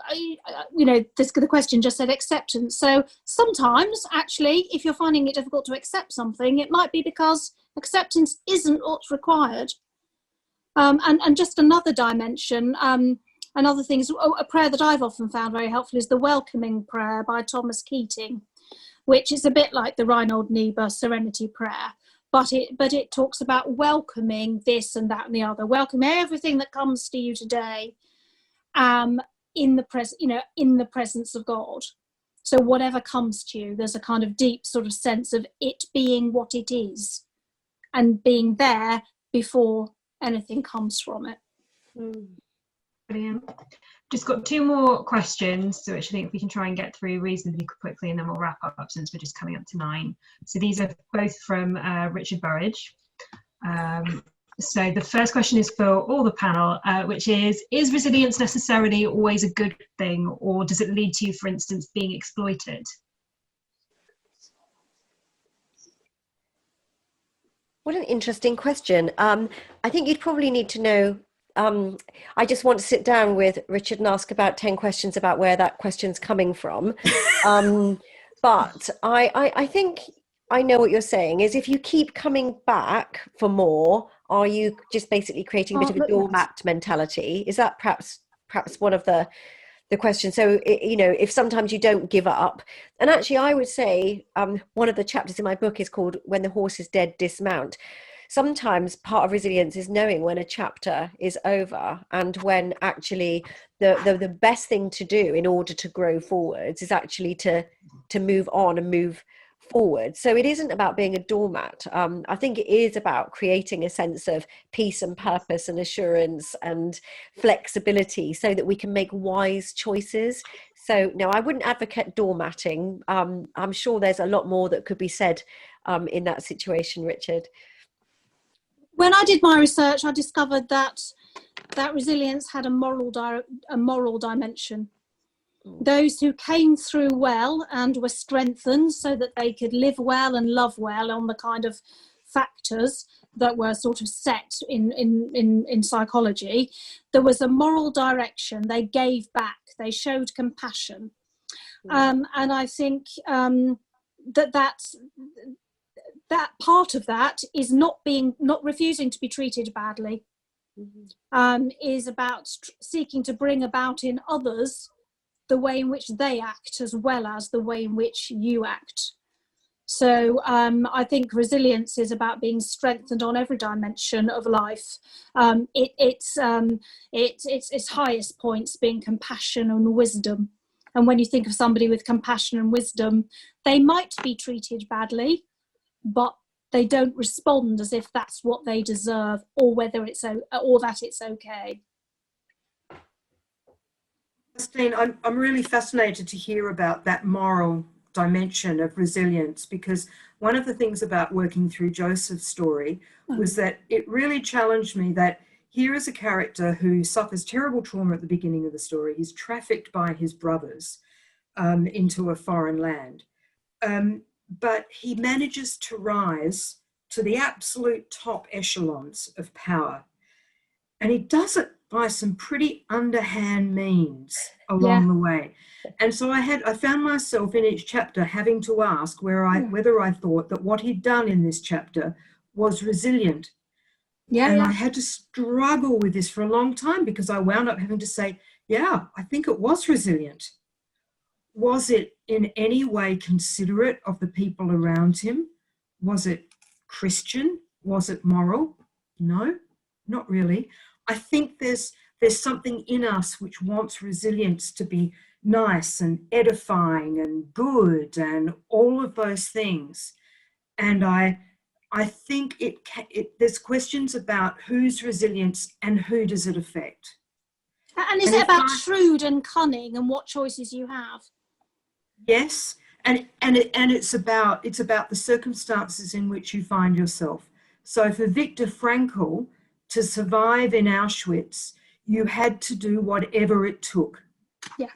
the question just said acceptance. So sometimes, actually, if you're finding it difficult to accept something, it might be because acceptance isn't what's required. And just another dimension, another thing is a prayer that I've often found very helpful is the welcoming prayer by Thomas Keating, which is a bit like the Reinhold Niebuhr Serenity Prayer. But it talks about welcoming this and that and the other, welcome everything that comes to you today, in the presence of God. So whatever comes to you, there's a kind of deep sort of sense of it being what it is, and being there before anything comes from it. Brilliant. Just got 2 more questions, so which I think we can try and get through reasonably quickly, and then we'll wrap up since we're just coming up to 9. So these are both from Richard Burridge. So the first question is for all the panel, which is resilience necessarily always a good thing, or does it lead to, for instance, being exploited? What an interesting question. I think you'd probably need to know, I just want to sit down with Richard and ask about 10 questions about where that question's coming from. But I think I know what you're saying is, if you keep coming back for more, are you just basically creating a bit of a doormat mentality? Is that perhaps one of the questions? So, if sometimes you don't give up, and actually I would say one of the chapters in my book is called When the Horse is Dead, Dismount. Sometimes part of resilience is knowing when a chapter is over, and when actually the best thing to do in order to grow forwards is actually to move on and move forward. So it isn't about being a doormat. I think it is about creating a sense of peace and purpose and assurance and flexibility so that we can make wise choices. So no, I wouldn't advocate doormatting. I'm sure there's a lot more that could be said in that situation, Richard. When I did my research, I discovered that resilience had a moral dimension. Those who came through well and were strengthened so that they could live well and love well on the kind of factors that were sort of set in psychology, there was a moral direction. They gave back, they showed compassion. And I think that part of that is not refusing to be treated badly, is about seeking to bring about in others the way in which they act as well as the way in which you act. So I think resilience is about being strengthened on every dimension of life. Its highest points being compassion and wisdom. And when you think of somebody with compassion and wisdom, they might be treated badly, but they don't respond as if that's what they deserve, or that it's okay. Justine, I'm really fascinated to hear about that moral dimension of resilience, because one of the things about working through Joseph's story was that it really challenged me that here is a character who suffers terrible trauma at the beginning of the story. He's trafficked by his brothers into a foreign land. But he manages to rise to the absolute top echelons of power. And he does it by some pretty underhand means along the way. And so I found myself in each chapter having to ask whether I thought that what he'd done in this chapter was resilient. And I had to struggle with this for a long time, because I wound up having to say, yeah, I think it was resilient. Was it in any way considerate of the people around him? Was it Christian? Was it moral? No, not really. I think there's something in us which wants resilience to be nice and edifying and good and all of those things. And I think there's questions about whose resilience and who does it affect. And is it about shrewd and cunning and what choices you have? Yes, and it's about the circumstances in which you find yourself. So for Viktor Frankl, to survive in Auschwitz, you had to do whatever it took. Yeah.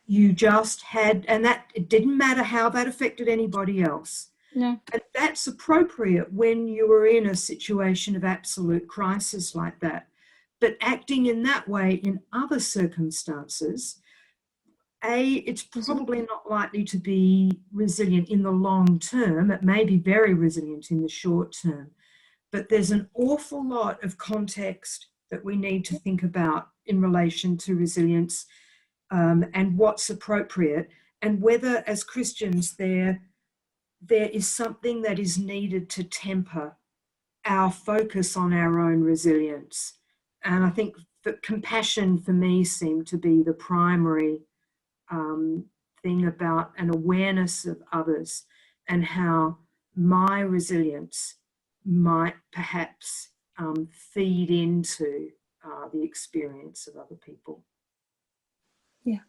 You just had, and that it didn't matter how that affected anybody else. No. And that's appropriate when you are in a situation of absolute crisis like that. But acting in that way in other circumstances, it's probably not likely to be resilient in the long term. It may be very resilient in the short term. But there's an awful lot of context that we need to think about in relation to resilience, and what's appropriate, and whether as Christians there is something that is needed to temper our focus on our own resilience. And I think that compassion for me seemed to be the primary thing about an awareness of others and how my resilience might perhaps feed into the experience of other people. Yeah.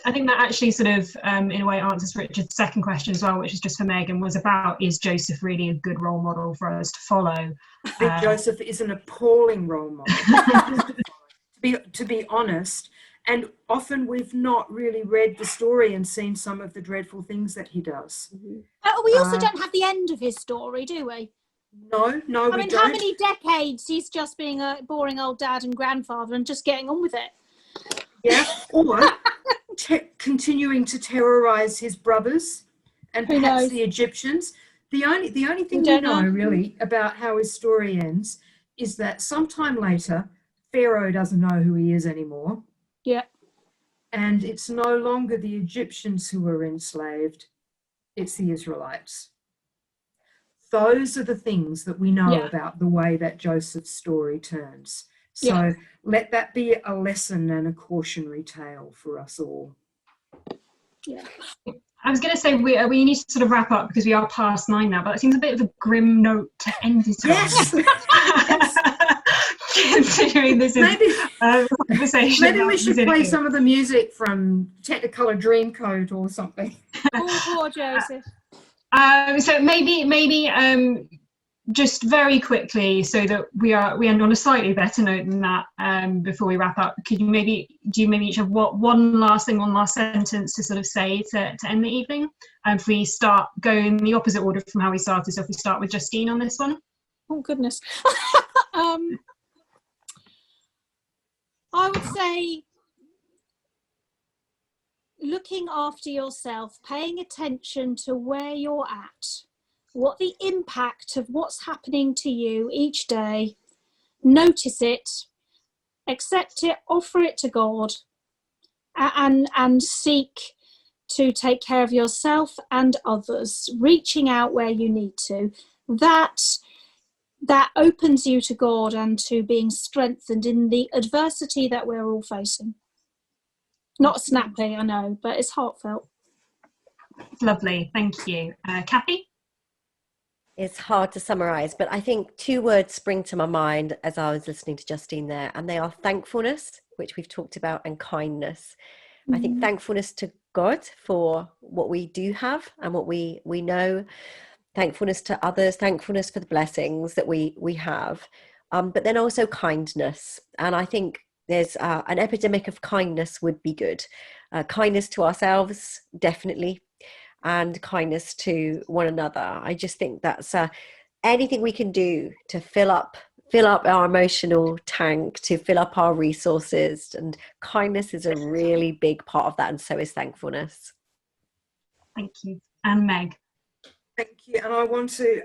I think that actually sort of, in a way, answers Richard's second question as well, which is just for Meg, and was about, is Joseph really a good role model for us to follow? I think Joseph is an appalling role model, to be honest. And often we've not really read the story and seen some of the dreadful things that he does. We also don't have the end of his story, do we? No, I mean, don't. How many decades he's just being a boring old dad and grandfather and just getting on with it? Yeah, or continuing to terrorize his brothers and perhaps the Egyptians. The only thing we know really about how his story ends is that sometime later, Pharaoh doesn't know who he is anymore. Yeah. And it's no longer the Egyptians who are enslaved, it's the Israelites. Those are the things that we know about the way that Joseph's story turns. So let that be a lesson and a cautionary tale for us all. Yeah. I was going to say we need to sort of wrap up because we are past 9 now, but it seems a bit of a grim note to end it on. Yes. Considering this is a conversation. Maybe we should play some of the music from Technicolor Dreamcoat or something. Oh, poor Joseph. So maybe just very quickly, so that we end on a slightly better note than that. Before we wrap up, do you maybe each have one last sentence to sort of say to end the evening? And if we start going the opposite order from how we started, so if we start with Justine on this one. Oh goodness. I would say looking after yourself, paying attention to where you're at, what the impact of what's happening to you each day, notice it, accept it, offer it to God, and seek to take care of yourself and others, reaching out where you need to. That opens you to God and to being strengthened in the adversity that we're all facing. Not snappy, I know, but it's heartfelt. Lovely, thank you. Cathy? It's hard to summarize, but I think 2 words spring to my mind as I was listening to Justine there, and they are thankfulness, which we've talked about, and kindness. I think thankfulness to God for what we do have and what we know, thankfulness to others, thankfulness for the blessings that we have, but then also kindness. And I think there's an epidemic of kindness would be good. Kindness to ourselves, definitely, and kindness to one another. I just think that's anything we can do to fill up our emotional tank, to fill up our resources, and kindness is a really big part of that, and so is thankfulness. Thank you. And Meg? Thank you. And I want to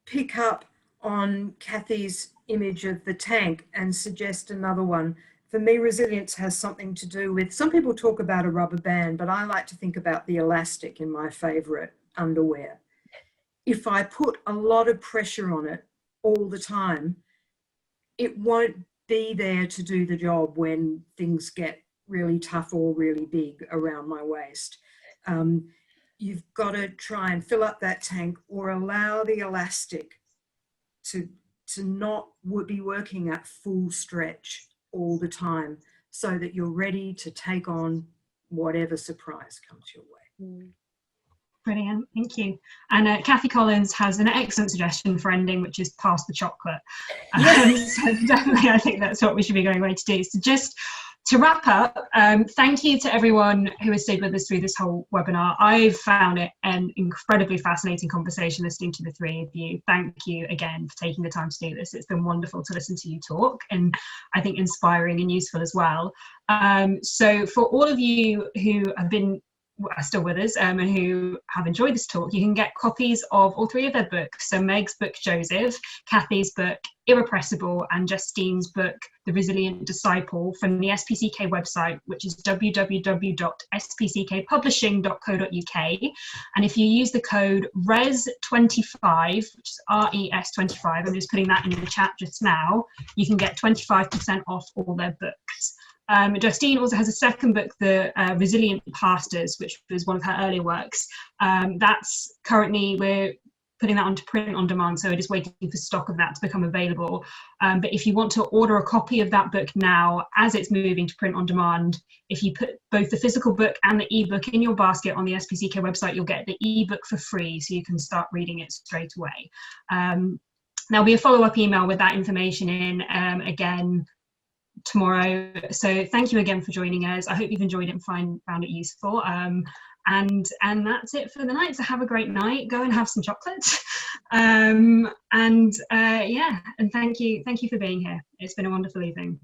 pick up on Cathy's image of the tank and suggest another one. For me, resilience has something to do with, some people talk about a rubber band, but I like to think about the elastic in my favourite underwear. If I put a lot of pressure on it all the time, it won't be there to do the job when things get really tough or really big around my waist. You've got to try and fill up that tank, or allow the elastic to not be working at full stretch all the time, so that you're ready to take on whatever surprise comes your way. Brilliant, thank you. And Cathy Collins has an excellent suggestion for ending, which is pass the chocolate. So definitely, I think that's what we should be going away to do. So just to wrap up, thank you to everyone who has stayed with us through this whole webinar. I've found it an incredibly fascinating conversation listening to the 3 of you. Thank you again for taking the time to do this. It's been wonderful to listen to you talk, and I think inspiring and useful as well. So for all of you who have been are still with us and who have enjoyed this talk, you can get copies of all 3 of their books. So Meg's book, Joseph, Cathy's book, Irrepressible, and Justine's book, The Resilient Disciple, from the SPCK website, which is www.spckpublishing.co.uk. And if you use the code RES25, which is RES25, I'm just putting that in the chat just now, you can get 25% off all their books. Justine also has a second book, The Resilient Pastors, which was one of her earlier works. That's currently, we're putting that onto print on demand, so we're just waiting for stock of that to become available. But if you want to order a copy of that book now, as it's moving to print on demand, if you put both the physical book and the ebook in your basket on the SPCK website, you'll get the ebook for free, so you can start reading it straight away. There'll be a follow-up email with that information in again tomorrow. So thank you again for joining us. I hope you've enjoyed it and found it useful. And that's it for the night. So have a great night. Go and have some chocolate. Yeah, and thank you for being here. It's been a wonderful evening.